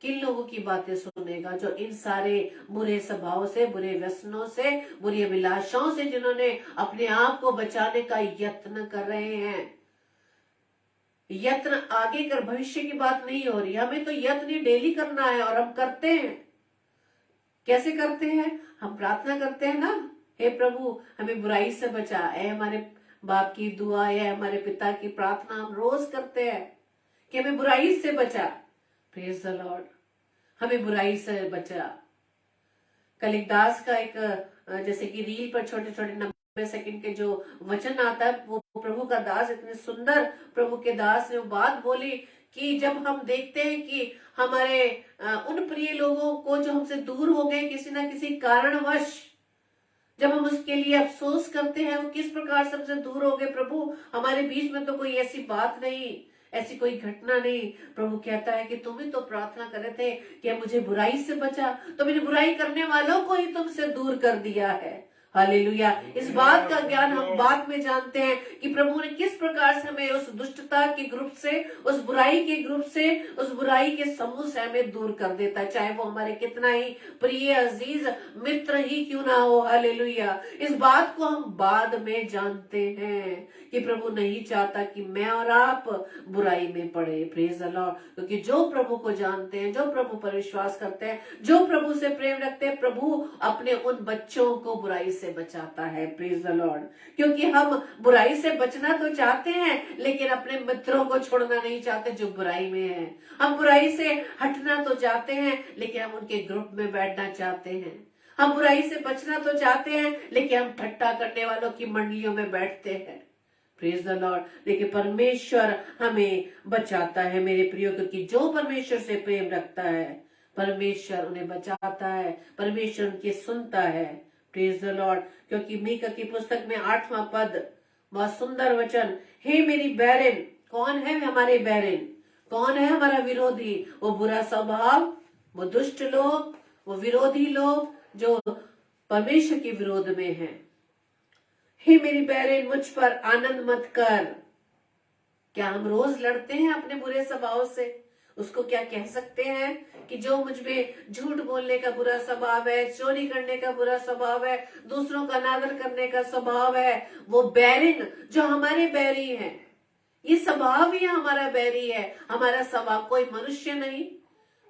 किन लोगों की बातें सुनेगा? जो इन सारे बुरे स्वभाव से, बुरे व्यसनों से, बुरी अभिलाषाओं से जिन्होंने अपने आप को बचाने का यत्न कर रहे हैं। यत्न आगे कर, भविष्य की बात नहीं हो रही, हमें तो यत्न डेली करना है और हम करते हैं। कैसे करते हैं? हम प्रार्थना करते हैं ना, हे प्रभु हमें बुराई से बचा। ऐ हमारे बाप की दुआ या हमारे पिता की प्रार्थना हम रोज करते हैं कि हमें बुराई से बचा। प्रेज द लॉर्ड, हमें बुराई से बचा। कलिकदास का एक जैसे कि रील पर छोटे छोटे 90 सेकंड के जो वचन आता है, वो प्रभु का दास इतने सुंदर प्रभु के दास ने वो बात बोली कि जब हम देखते हैं कि हमारे उन प्रिय लोगों को जो हमसे दूर हो गए किसी ना किसी कारणवश, जब हम उसके लिए अफसोस करते हैं वो किस प्रकार से हमसे दूर हो गए। प्रभु हमारे बीच में तो कोई ऐसी बात नहीं, ऐसी कोई घटना नहीं। प्रभु कहता है कि तुम ही तो प्रार्थना कर रहे थे कि मुझे बुराई से बचा, तो मैंने बुराई करने वालों को ही तुमसे दूर कर दिया है। हालेलुया। इस बात का ज्ञान हम बाद में जानते हैं कि प्रभु ने किस प्रकार से हमें उस दुष्टता के ग्रुप से, उस बुराई के ग्रुप से, उस बुराई के समूह से हमें दूर कर देता है, चाहे वो हमारे कितना ही प्रिय अजीज मित्र ही क्यों ना हो। हालेलुया। इस बात को हम बाद में जानते हैं कि प्रभु नहीं चाहता कि मैं और आप बुराई में पड़े। Praise the Lord. क्योंकि जो प्रभु को जानते हैं, जो प्रभु पर विश्वास करते हैं, जो प्रभु से प्रेम रखते हैं, प्रभु अपने उन बच्चों को बुराई से बचाता है। Praise the Lord. क्योंकि हम बुराई से बचना तो चाहते हैं, लेकिन अपने मित्रों को छोड़ना नहीं चाहते जो बुराई में है। हम बुराई से हटना तो चाहते हैं, लेकिन हम उनके ग्रुप में बैठना चाहते हैं। हम बुराई से बचना तो चाहते हैं, लेकिन हम ठट्टा करने वालों की मंडलियों में बैठते हैं। Praise the Lord. लेकिन परमेश्वर हमें बचाता है मेरे प्रियो, क्योंकि जो परमेश्वर से प्रेम रखता है परमेश्वर उन्हें बचाता है, परमेश्वर उनकी सुनता है। Praise the Lord. क्योंकि मीका की पुस्तक में 8वां पद, बहुत सुंदर वचन, हे मेरी बैरन। कौन है हमारे बैरन? कौन है हमारा विरोधी? वो बुरा स्वभाव, वो दुष्ट लोग, वो विरोधी लोग जो परमेश्वर के विरोध में हैं। हे मेरी बैरन मुझ पर आनंद मत कर। क्या हम रोज लड़ते हैं अपने बुरे स्वभाव से? उसको क्या कह सकते हैं कि जो मुझ में झूठ बोलने का बुरा स्वभाव है, चोरी करने का बुरा स्वभाव है, दूसरों का अनादर करने का स्वभाव है, वो बैरिन जो हमारे बैरी है, ये स्वभाव ही हमारा बैरी है। हमारा स्वभाव कोई मनुष्य नहीं,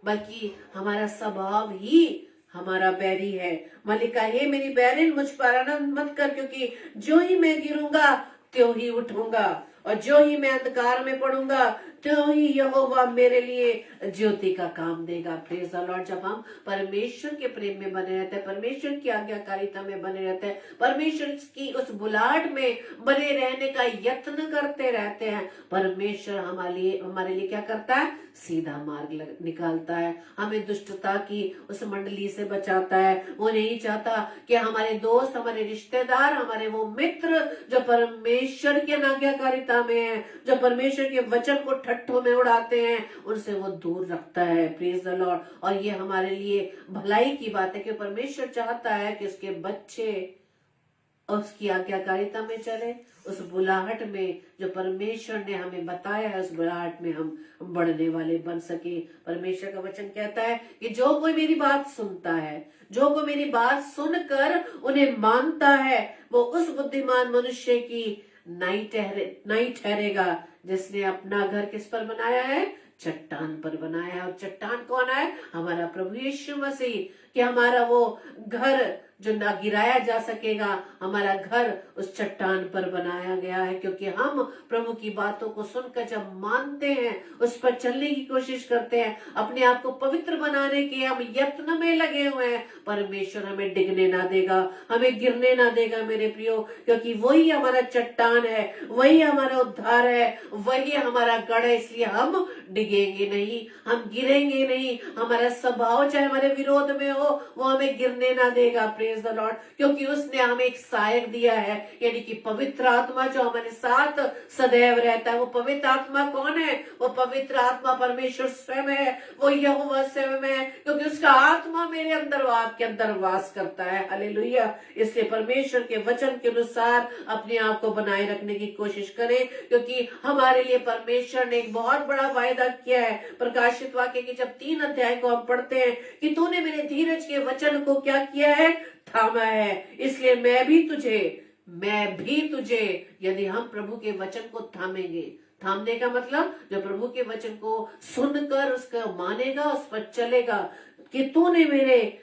बल्कि हमारा स्वभाव ही हमारा बैरी है। मलिका, हे मेरी बैरिन मुझ पर आनंद मत कर, क्योंकि जो ही मैं गिरूंगा त्यों ही उठूंगा, और जो ही मैं अंधकार में पड़ूंगा तो ही यहोवा मेरे लिए ज्योति का काम देगा। Praise the Lord. जब हम परमेश्वर के प्रेम में बने रहते हैं, परमेश्वर की आज्ञाकारिता में बने रहते हैं, परमेश्वर की उस बुलाहट में बने रहने का यत्न करते रहते हैं, परमेश्वर हमारे लिए क्या करता है? सीधा मार्ग निकालता है, हमें दुष्टता की उस मंडली से बचाता है। वो नहीं चाहता कि हमारे दोस्त, हमारे रिश्तेदार, हमारे वो मित्र जो परमेश्वर की आज्ञाकारिता में है, जो परमेश्वर के वचन को ठट्ठों में उड़ाते हैं, उनसे वो दूर रखता है। Praise the Lord. और ये हमारे लिए भलाई की बात है कि परमेश्वर चाहता है कि उसके बच्चे उसकी आज्ञाकारिता में चले, उस बुलाहट में जो परमेश्वर ने हमें बताया है, उस बुलाहट में हम बढ़ने वाले बन सके। परमेश्वर का वचन कहता है कि जो कोई मेरी बात सुनता है, जो कोई मेरी बात सुनकर उन्हें मानता है, वो उस बुद्धिमान मनुष्य की नहीं ठहरेगा जिसने अपना घर किस पर बनाया है? चट्टान पर बनाया है। और चट्टान कौन है? हमारा प्रभु यीशु मसीह। कि हमारा वो घर जो ना गिराया जा सकेगा, हमारा घर उस चट्टान पर बनाया गया है। क्योंकि हम प्रभु की बातों को सुनकर जब मानते हैं, उस पर चलने की कोशिश करते हैं, अपने आप को पवित्र बनाने के हम यत्न में लगे हुए हैं, परमेश्वर हमें डिगने ना देगा, हमें गिरने ना देगा मेरे प्रियो। क्योंकि वही हमारा चट्टान है, वही हमारा उद्धार है, वही हमारा गढ़ है। इसलिए हम डिगेंगे नहीं, हम गिरेंगे नहीं। हमारा स्वभाव चाहे हमारे विरोध में हो, हो वो हमें गिरने ना देगा। प्रेज द लॉर्ड, क्योंकि उसने हमें एक सहायक दिया है, यानी कि पवित्र आत्मा जो हमारे साथ सदैव रहता है। वो पवित्र आत्मा कौन है? वो पवित्र आत्मा परमेश्वर स्वयं है, वो यहोवा स्वयं है, क्योंकि उसका आत्मा मेरे अंदर, आपके अंदर वास करता है। हालेलुया। इसलिए परमेश्वर के वचन के अनुसार अपने आप को बनाए रखने की कोशिश करें, क्योंकि हमारे लिए परमेश्वर ने एक बहुत बड़ा वायदा किया है। प्रकाशित वाक्य के जब 3 अध्याय को हम पढ़ते हैं कि तूने मेरे धीरज के वचन को क्या किया है? थामा है। इसलिए मैं भी तुझे, यदि हम प्रभु के वचन को थामेंगे, थामने का मतलब जो प्रभु के वचन को सुनकर उसका मानेगा, उस पर चलेगा, कि तूने मेरे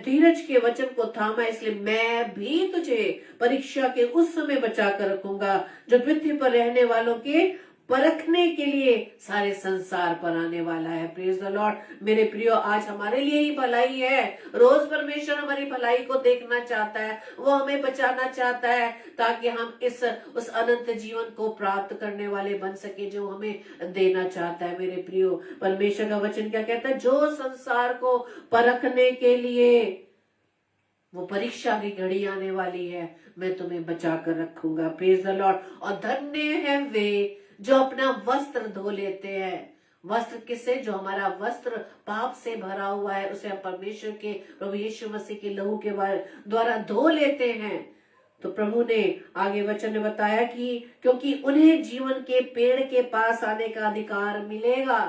धीरज के वचन को थामा, इसलिए मैं भी तुझे परीक्षा के उस समय बचा कर रखूंगा जो पृथ्वी पर रहने वालों के परखने के लिए सारे संसार पर आने वाला है। Praise the Lord. मेरे प्रियो, आज हमारे लिए ही भलाई है। रोज परमेश्वर हमारी भलाई को देखना चाहता है, वो हमें बचाना चाहता है, ताकि हम उस अनंत जीवन को प्राप्त करने वाले बन सके जो हमें देना चाहता है। मेरे प्रियो, परमेश्वर का वचन क्या कहता है? जो संसार को परखने के लिए वो परीक्षा की घड़ी आने वाली है, मैं तुम्हें बचा कर रखूंगा। Praise the Lord. और धन्य है वे जो अपना वस्त्र धो लेते हैं। वस्त्र किससे? जो हमारा वस्त्र पाप से भरा हुआ है, उसे हम परमेश्वर के प्रभु यीशु मसीह के लहू के द्वारा धो लेते हैं। तो प्रभु ने आगे वचन में बताया कि क्योंकि उन्हें जीवन के पेड़ के पास आने का अधिकार मिलेगा।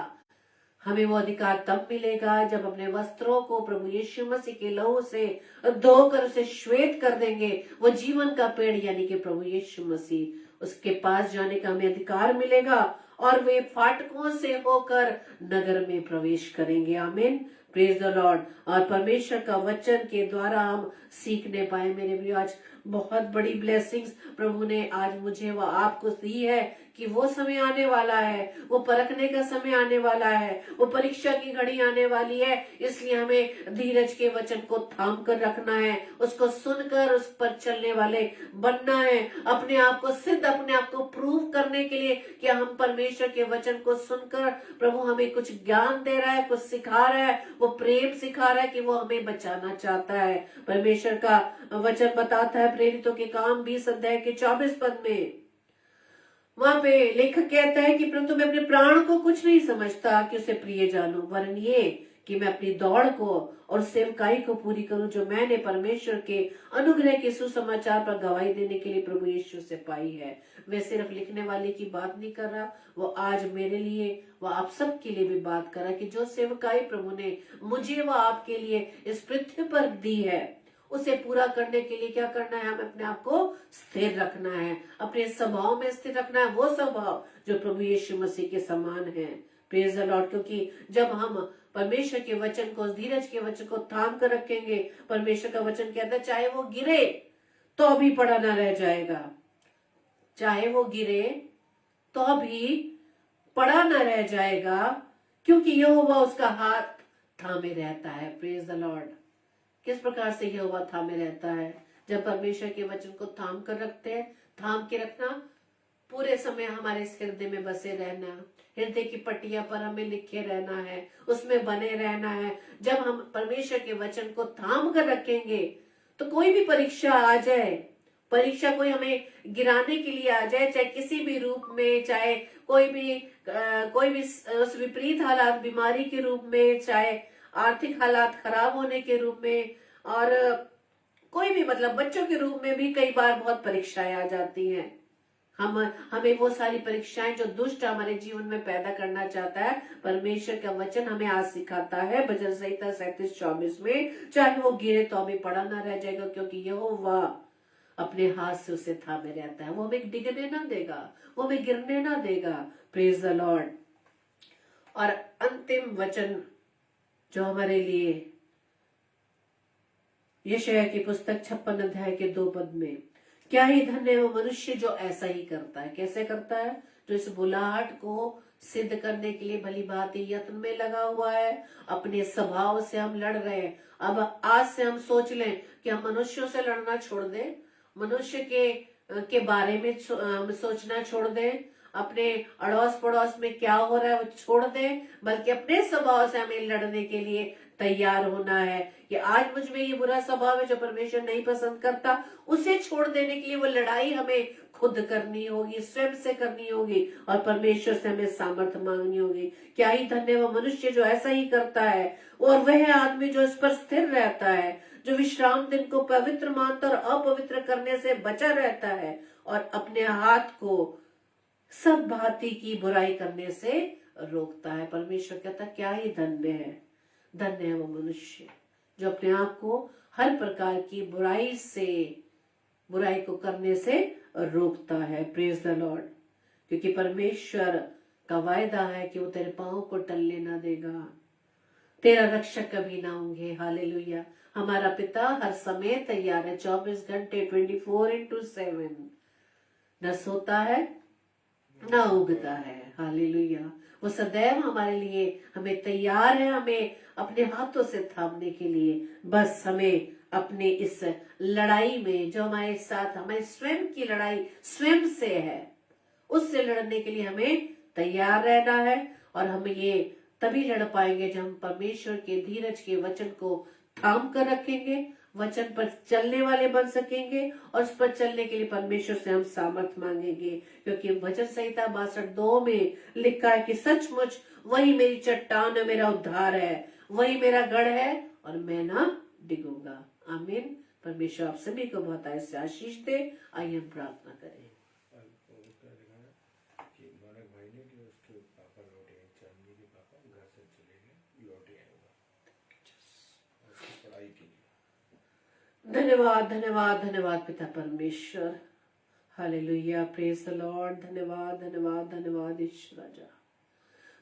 हमें वो अधिकार तब मिलेगा जब अपने वस्त्रों को प्रभु यीशु मसीह के लहू से धोकर उसे श्वेत कर देंगे। वो जीवन का पेड़ यानी कि प्रभु यीशु मसीह, उसके पास जाने का हमें अधिकार मिलेगा और वे फाटकों से होकर नगर में प्रवेश करेंगे। आमीन। Praise the Lord. और परमेश्वर का वचन के द्वारा हम सीखने पाए। मेरे भी आज बहुत बड़ी ब्लेसिंग्स प्रभु ने आज मुझे व आपको दी है कि वो समय आने वाला है, वो परखने का समय आने वाला है, वो परीक्षा की घड़ी आने वाली है। इसलिए हमें धीरज के वचन को थाम कर रखना है, उसको सुनकर उस पर चलने वाले बनना है, अपने आप को सिद्ध, अपने आप को प्रूव करने के लिए कि हम परमेश्वर के वचन को सुनकर प्रभु हमें कुछ ज्ञान दे रहा है, कुछ सिखा रहा है, वो प्रेम सिखा रहा है कि वो हमें बचाना चाहता है। परमेश्वर का वचन बताता है प्रेरितों के काम 20 अध्याय के 24 पद में, वहां पे लेखक कहता है कि परंतु मैं अपने प्राण को कुछ नहीं समझता कि उसे प्रिय जानूं, वरन ये कि मैं अपनी दौड़ को और सेवकाई को पूरी करूं जो मैंने परमेश्वर के अनुग्रह के सुसमाचार पर गवाही देने के लिए प्रभु यीशु से पाई है। वे सिर्फ लिखने वाले की बात नहीं कर रहा, वो आज मेरे लिए व आप सब के लिए भी बात कर रहा है कि जो सेवकाई प्रभु ने मुझे व आपके लिए इस पृथ्वी पर दी है, उसे पूरा करने के लिए क्या करना है? हमें अपने आप को स्थिर रखना है, अपने स्वभाव में स्थिर रखना है, वो स्वभाव जो प्रभु यीशु मसीह के समान है। Praise the Lord. क्योंकि जब हम परमेश्वर के वचन को, धीरज के वचन को थाम कर रखेंगे, परमेश्वर का वचन कहता है चाहे वो गिरे तो भी पड़ा ना रह जाएगा, चाहे वो गिरे तो भी पड़ा ना रह जाएगा, क्योंकि यहोवा उसका हाथ थामे रहता है। Praise the Lord. किस प्रकार से यहोवा थामे रहता है? जब परमेश्वर के वचन को थाम कर रखते हैं, थाम के रखना, पूरे समय हमारे हृदय में बसे रहना, हृदय की पट्टिया पर हमें लिखे रहना है, उसमें बने रहना है। जब हम परमेश्वर के वचन को थाम कर रखेंगे तो कोई भी परीक्षा आ जाए, परीक्षा कोई हमें गिराने के लिए आ जाए, चाहे किसी भी रूप में, चाहे कोई भी उस विपरीत हालात, बीमारी के रूप में, चाहे आर्थिक हालात खराब होने के रूप में, और कोई भी मतलब बच्चों के रूप में भी कई बार बहुत परीक्षाएं आ जाती हैं। हमें वो सारी परीक्षाएं जो दुष्ट हमारे जीवन में पैदा करना चाहता है, परमेश्वर का वचन हमें आज सिखाता है भजन संहिता 37:24 में, चाहे वो गिरे तो हमें पड़ा ना रह जाएगा, क्योंकि यहोवा अपने हाथ से उसे थामे रहता है। वो हमें डिगने ना देगा, वो हमें गिरने ना देगा। Praise the Lord. और अंतिम वचन जो हमारे लिए यशायाह की पुस्तक 56 अध्याय के 2 पद में, क्या ही धन्य है वो मनुष्य जो ऐसा ही करता है। कैसे करता है? जो इस बुलाहट को सिद्ध करने के लिए भली भांति यत्न में लगा हुआ है। अपने स्वभाव से हम लड़ रहे हैं। अब आज से हम सोच लें कि हम मनुष्यों से लड़ना छोड़ दें, मनुष्य के बारे में सोचना छोड़ दें, अपने अड़ोस पड़ोस में क्या हो रहा है वो छोड़ दें, बल्कि अपने स्वभाव से हमें लड़ने के लिए तैयार होना है कि आज मुझ में ये बुरा स्वभाव है जो परमेश्वर नहीं पसंद करता, उसे छोड़ देने के लिए वो लड़ाई हमें खुद करनी होगी, स्वयं से करनी होगी और परमेश्वर से हमें सामर्थ्य मांगनी होगी। क्या ही धन्य वो मनुष्य जो ऐसा ही करता है, और वह आदमी जो इस पर स्थिर रहता है, जो विश्राम दिन को पवित्र मानता और अपवित्र करने से बचा रहता है और अपने हाथ को सब भांति की बुराई करने से रोकता है। परमेश्वर कहता क्या ही धन्य है वो मनुष्य जो अपने आप को हर प्रकार की बुराई को करने से रोकता है। Praise the Lord. क्योंकि परमेश्वर का वायदा है कि वो तेरे पांव को टलने ना देगा, तेरा रक्षक कभी ना होंगे। हालेलुया। हमारा पिता हर समय तैयार है, 24 घंटे 24/7, न सोता है न उगता है। हालेलुया। वो सदैव हमारे लिए हमें तैयार है, हमें अपने हाथों से थामने के लिए। बस हमें अपने इस लड़ाई में जो हमारे साथ हमारे स्वयं की लड़ाई स्वयं से है, उससे लड़ने के लिए हमें तैयार रहना है। और हम ये तभी लड़ पाएंगे जब हम परमेश्वर के धीरज के वचन को थाम कर रखेंगे, वचन पर चलने वाले बन सकेंगे और उस पर चलने के लिए परमेश्वर से हम सामर्थ्य मांगेंगे। क्योंकि वचन संहिता 62 में लिखा है कि सचमुच वही मेरी चट्टान है, मेरा उद्धार है, वही मेरा गढ़ है और मैं ना डिगूंगा। आमीन। परमेश्वर आप सभी को बहुत ऐसे आशीष दे। आइए हम प्रार्थना करें। धन्यवाद धन्यवाद धन्यवाद पिता परमेश्वर। हालेलुया। Praise the Lord. धन्यवाद धन्यवाद धन्यवाद ईश्वर राजा।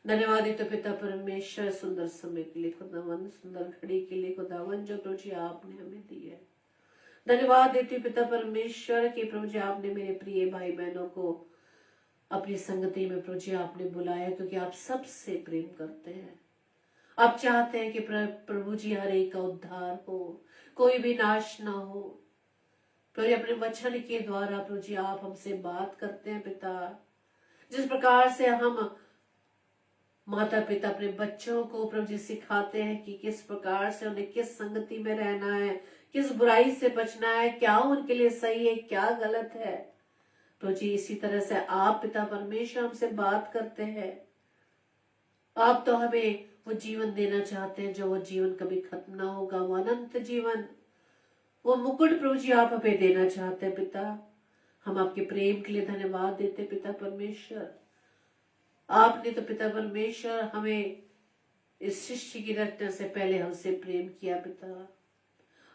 धन्यवाद तो पिता परमेश्वर सुंदर समय के लिए खुदावन, सुंदर घड़ी के लिए खुदावन जो प्रभु जी आपने हमें दी है। धन्यवाद देती हूँ पिता परमेश्वर कि प्रभु जी आपने मेरे प्रिय भाई बहनों को अपनी संगति में प्रभु जी आपने बुलाया, क्योंकि आप सबसे प्रेम करते हैं। आप चाहते हैं कि प्रभु जी हर एक का उद्धार हो, कोई भी नाश ना हो। प्रभु जी अपने वचन के द्वारा प्रभु जी आप हमसे बात करते हैं पिता। जिस प्रकार से हम माता पिता अपने बच्चों को प्रभु जी सिखाते हैं कि किस प्रकार से उन्हें किस संगति में रहना है, किस बुराई से बचना है, क्या उनके लिए सही है, क्या गलत है। प्रभु जी इसी तरह से आप पिता परमेश्वर हमसे बात करते हैं। आप तो हमें वो जीवन देना चाहते हैं जो वो जीवन कभी खत्म ना होगा, वो अनंत जीवन, वो मुकुट प्रभु जी आप हमें देना चाहते हैं पिता। हम आपके प्रेम के लिए धन्यवाद देते पिता परमेश्वर। आपने तो पिता परमेश्वर हमें इस सृष्टि की रचना से पहले हमसे प्रेम किया पिता।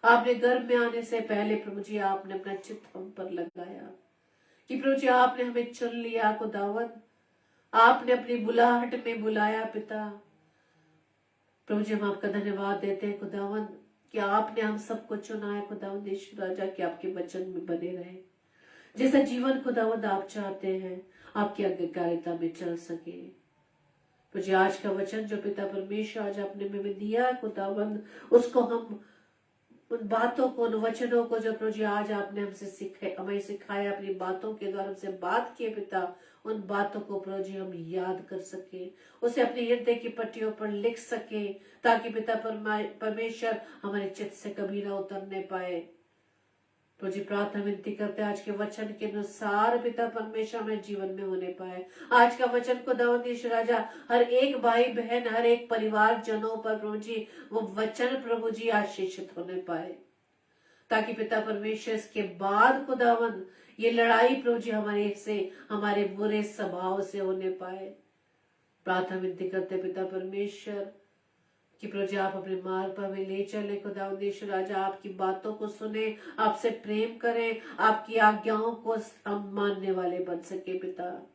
आपने गर्भ में आने से पहले प्रभु जी आपने अपना चित्त हम पर लगाया कि प्रभु जी आपने हमें चुन लिया खुदावन। आपने अपनी बुलाहट में बुलाया पिता। प्रभु जी हम आपका धन्यवाद देते हैं खुदावन कि आपने हम सबको चुना है खुदावन ईश्वर राजा, कि आपके वचन में बने रहे। जैसा जीवन खुदावन आप चाहते हैं आपकी आज्ञाकारिता में चल सके। मुझे आज का वचन जो पिता परमेश्वर आज आपने में दिया है खुदावन, उसको हम उन बातों को, उन वचनों को जो प्रभु जी आज आपने हमें सिखाया, अपनी बातों के द्वारा हमसे बात किए पिता, उन बातों को प्रभु जी हम याद कर सके, उसे अपने हृदय की पट्टियों पर लिख सके, ताकि पिता परमेश्वर हमारे चित्त से कभी ना उतरने पाए। प्रभु जी प्रार्थना विनती करते आज के वचन के अनुसार पिता परमेश्वर हमारे जीवन में होने पाए। आज का वचन को दाऊद राजा हर एक भाई बहन, हर एक परिवार जनों पर प्रभु जी वो वचन प्रभु जी आशीषित होने पाए, ताकि पिता परमेश्वर इसके बाद खुदावन ये लड़ाई प्रभु जी हमारे बुरे स्वभाव से होने पाए। प्रार्थना विनती करते पिता परमेश्वर कि प्रभु जी आप अपने मार्ग पर हमें ले चले खुदावंद राजा, आपकी बातों को सुने, आपसे प्रेम करें, आपकी आज्ञाओं को हम मानने वाले बन सके पिता।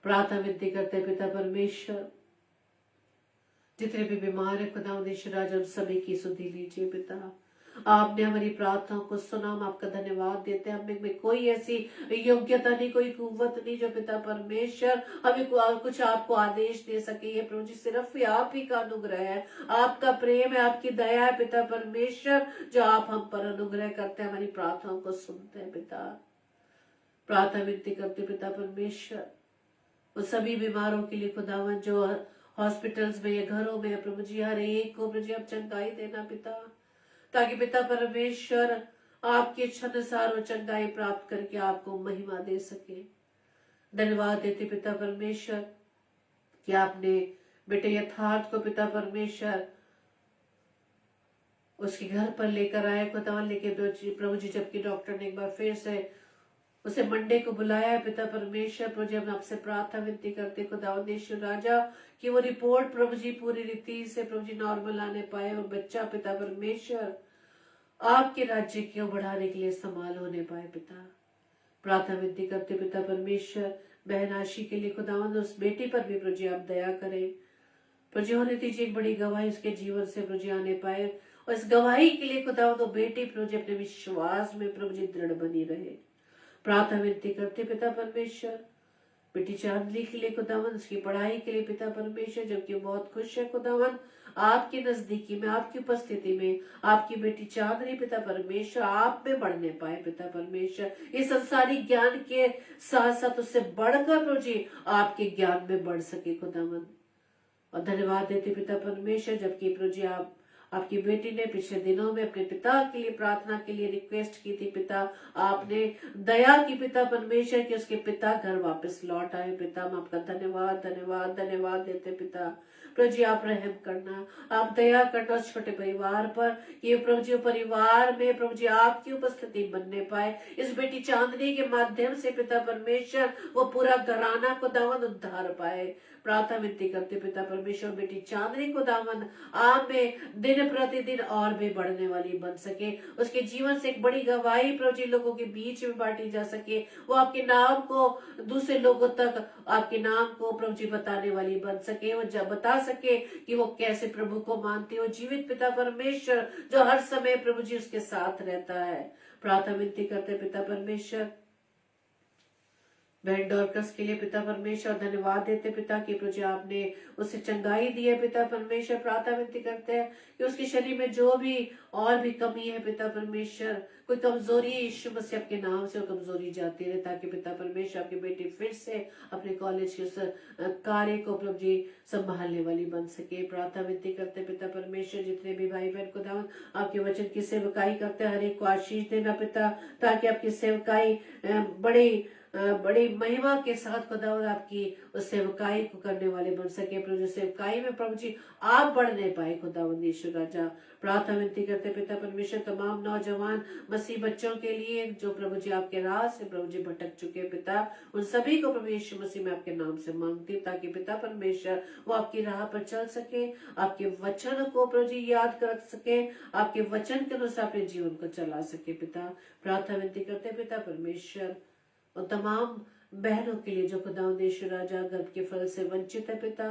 प्रार्थना विनती करते पिता परमेश्वर जितने भी बीमार है खुदावंद राजा उन सभी की सुधि लीजिए पिता। आपने हमारी प्रार्थनाओं को सुना, हम आपका धन्यवाद देते हैं। हमें में कोई ऐसी योग्यता नहीं, कोई कुव्वत नहीं जो पिता परमेश्वर हमें कुछ आपको आदेश दे सके। ये प्रभु जी सिर्फ आप ही का अनुग्रह है, आपका प्रेम है, आपकी दया है पिता परमेश्वर, जो आप हम पर अनुग्रह करते हैं, हमारी प्रार्थनाओं को सुनते हैं पिता। प्रार्थना विनती करते पिता परमेश्वर उन सभी बीमारों के लिए खुदावन जो हॉस्पिटल्स में या घरों में प्रभु जी हर एक को प्रभु जी आप चंगाई देना पिता, ताकि पिता परमेश्वर आपके इच्छा अनुसार वो चंगाई प्राप्त करके आपको महिमा दे सके। धन्यवाद देते पिता परमेश्वर कि आपने बेटे यथार्थ को पिता परमेश्वर उसके घर पर लेकर आए खुदावन, लेके प्रभु जी जबकि डॉक्टर ने एक बार फिर से उसे मंडे को बुलाया है पिता परमेश्वर, प्रभु जी हम आपसे प्रार्थना विनती करते खुदावन यीशु राजा कि वो रिपोर्ट प्रभु जी पूरी रीति से प्रभु जी नॉर्मल आने पाए और बच्चा पिता परमेश्वर आपके राज्य को बढ़ाने के लिए इस्तेमाल होने पाए पिता। प्रार्थना विनती करते पिता परमेश्वर बहन आशी के लिए खुदावन, उस बेटी पर भी प्रभु जी आप दया करें, प्रभु जी होने दीजिए एक बड़ी गवाही उसके जीवन से प्रभु जी आने पाए, और इस गवाही के लिए खुदावन तो बेटी प्रभु जी अपने विश्वास में प्रभु जी दृढ़ बनी रहे। प्रार्थना विनती करते पिता परमेश्वर बेटी चांदनी के लिए खुदावन, उसकी पढ़ाई के लिए पिता परमेश्वर, जबकि बहुत खुश है खुदावन आपके नजदीकी में, आपकी उपस्थिति में आपकी बेटी चांदनी पिता परमेश्वर आप में बढ़ने पाए पिता परमेश्वर, इस संसारी ज्ञान के साथ साथ उससे बढ़कर प्रभु जी आपके ज्ञान में बढ़ सके खुदावन। और धन्यवाद देते पिता परमेश्वर जबकि प्रभु जी आपकी बेटी ने पिछले दिनों में अपने पिता के लिए प्रार्थना के लिए रिक्वेस्ट की थी पिता, आपने दया की पिता परमेश्वर कि उसके पिता घर वापस लौट आए पिता। हम आपका धन्यवाद धन्यवाद धन्यवाद देते पिता। प्रभु जी आप रहम करना, आप दया करना उस छोटे परिवार पर, ये प्रभु जी परिवार में प्रभु जी आपकी उपस्थिति बनने पाए, इस बेटी चांदनी के माध्यम से पिता परमेश्वर वो पूरा घराना को दामन उद्धार पाए। प्रार्थना विनती करते पिता परमेश्वर बेटी चांदनी को दामन आप में दिन प्रतिदिन और भी बढ़ने वाली बन सके, उसके जीवन से एक बड़ी गवाही प्रभु जी लोगों के बीच में बांटी जा सके, वो आपके नाम को दूसरे लोगों तक आपके नाम को प्रभु जी बताने वाली बन सके, वो जब बता सके कि वो कैसे प्रभु को मानते हो, जीवित पिता परमेश्वर जो हर समय प्रभु जी उसके साथ रहता है। प्रार्थना विनती करते पिता परमेश्वर बहन डॉर्कस के लिए पिता परमेश्वर धन्यवाद देते पिता कि प्रभु जी आपने उसे चंगाई दी है पिता परमेश्वर। प्रार्थना विनती करते हैं कि उसके शरीर में जो भी और भी कमी है पिता परमेश्वर, कोई कमजोरी है, यीशु मसीह आपके नाम से वो कमजोरी जाती रहे, ताकि पिता परमेश्वर आपकी बेटी फिर से अपने कॉलेज के उस कार्य को प्रभु जी संभालने वाली बन सके। प्रार्थना विनती करते पिता परमेश्वर जितने भी भाई बहन को दावन आपके वचन की सेवकाई करते हर एक को आशीष देना पिता, ताकि आपकी सेवकाई बड़ी महिमा के साथ खुदावंद आपकी उस सेवकाई को करने वाले बन सके। प्रभु सेवकाई में प्रभु जी आप बढ़ने पाए खुदावंद यीशु राजा। प्रार्थना विनती करते पिता परमेश्वर तमाम नौजवान मसीह बच्चों के लिए जो प्रभु जी आपके राह से प्रभु जी भटक चुके पिता, उन सभी को प्रभु यीशु मसीह में आपके नाम से मांगती, ताकि पिता परमेश्वर वो आपकी राह पर चल सके, आपके वचन को प्रभु जी याद कर सके, आपके वचन के अनुसार अपने जीवन को चला सके पिता। प्रार्थना विनती करते पिता परमेश्वर और तमाम बहनों के लिए जो खुदावंद यीशु राजा गर्भ के फल से वंचित है पिता,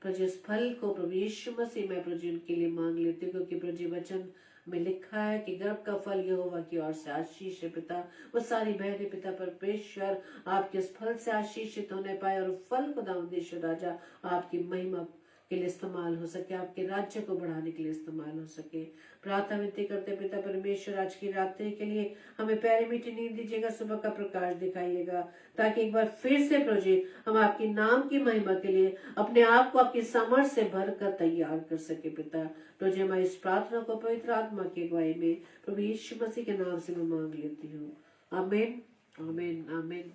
प्रभु इस फल को प्रभु यीशु मसीह में प्रभु उनके लिए मांग लेती हूँ, क्योंकि प्रभु वचन में लिखा है कि गर्भ का फल यहोवा की ओर से आशीष है पिता। वो सारी बहनें पिता परमेश्वर आपके इस फल से आशीषित होने पाए और फल खुदावंद यीशु राजा आपकी महिमा के लिए इस्तेमाल हो सके, आपके राज्य को बढ़ाने के लिए इस्तेमाल हो सके। प्रार्थना विनती करते पिता परमेश्वर आज की रात्रि के लिए हमें प्यारी मीठी नींद दीजिएगा, सुबह का प्रकाश दिखाइएगा, ताकि एक बार फिर से प्रभु जी हम आपके नाम की महिमा के लिए अपने आप को आपकी समझ से भर कर तैयार कर सके पिता। प्रभु जी हमारी इस प्रार्थना को पवित्र आत्मा की अगुवाई में प्रभु यीशु मसीह के नाम से मैं मांग लेती हूँ, आमीन आमीन आमीन।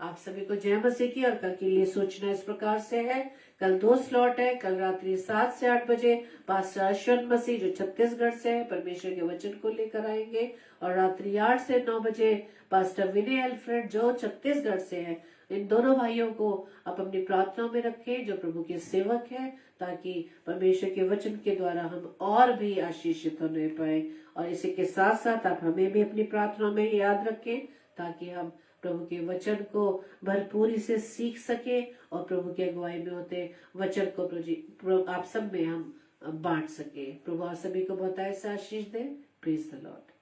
आप सभी को जय मसीह की। और कल के लिए सूचना इस प्रकार से है, कल 2 स्लॉट है, कल रात्रि 7 से 8 बजे पास्टर अश्वत मसीह जो छत्तीसगढ़ से है परमेश्वर के वचन को लेकर आएंगे, और रात्रि 8 से 9 बजे पास्टर विनय अल्फ्रेड जो छत्तीसगढ़ से है। इन दोनों भाइयों को आप अपनी प्रार्थना में रखें जो प्रभु के सेवक है, ताकि परमेश्वर के वचन के द्वारा हम और भी आशीषित होने पाए। और इसी के साथ साथ आप हमें भी अपनी प्रार्थना में याद रखें, ताकि हम प्रभु के वचन को भरपूरी से सीख सके और प्रभु की अगुवाई में होते वचन को आप सब में हम बांट सके। प्रभु आप सभी को बहुत ऐसा आशीष दे। Praise the Lord.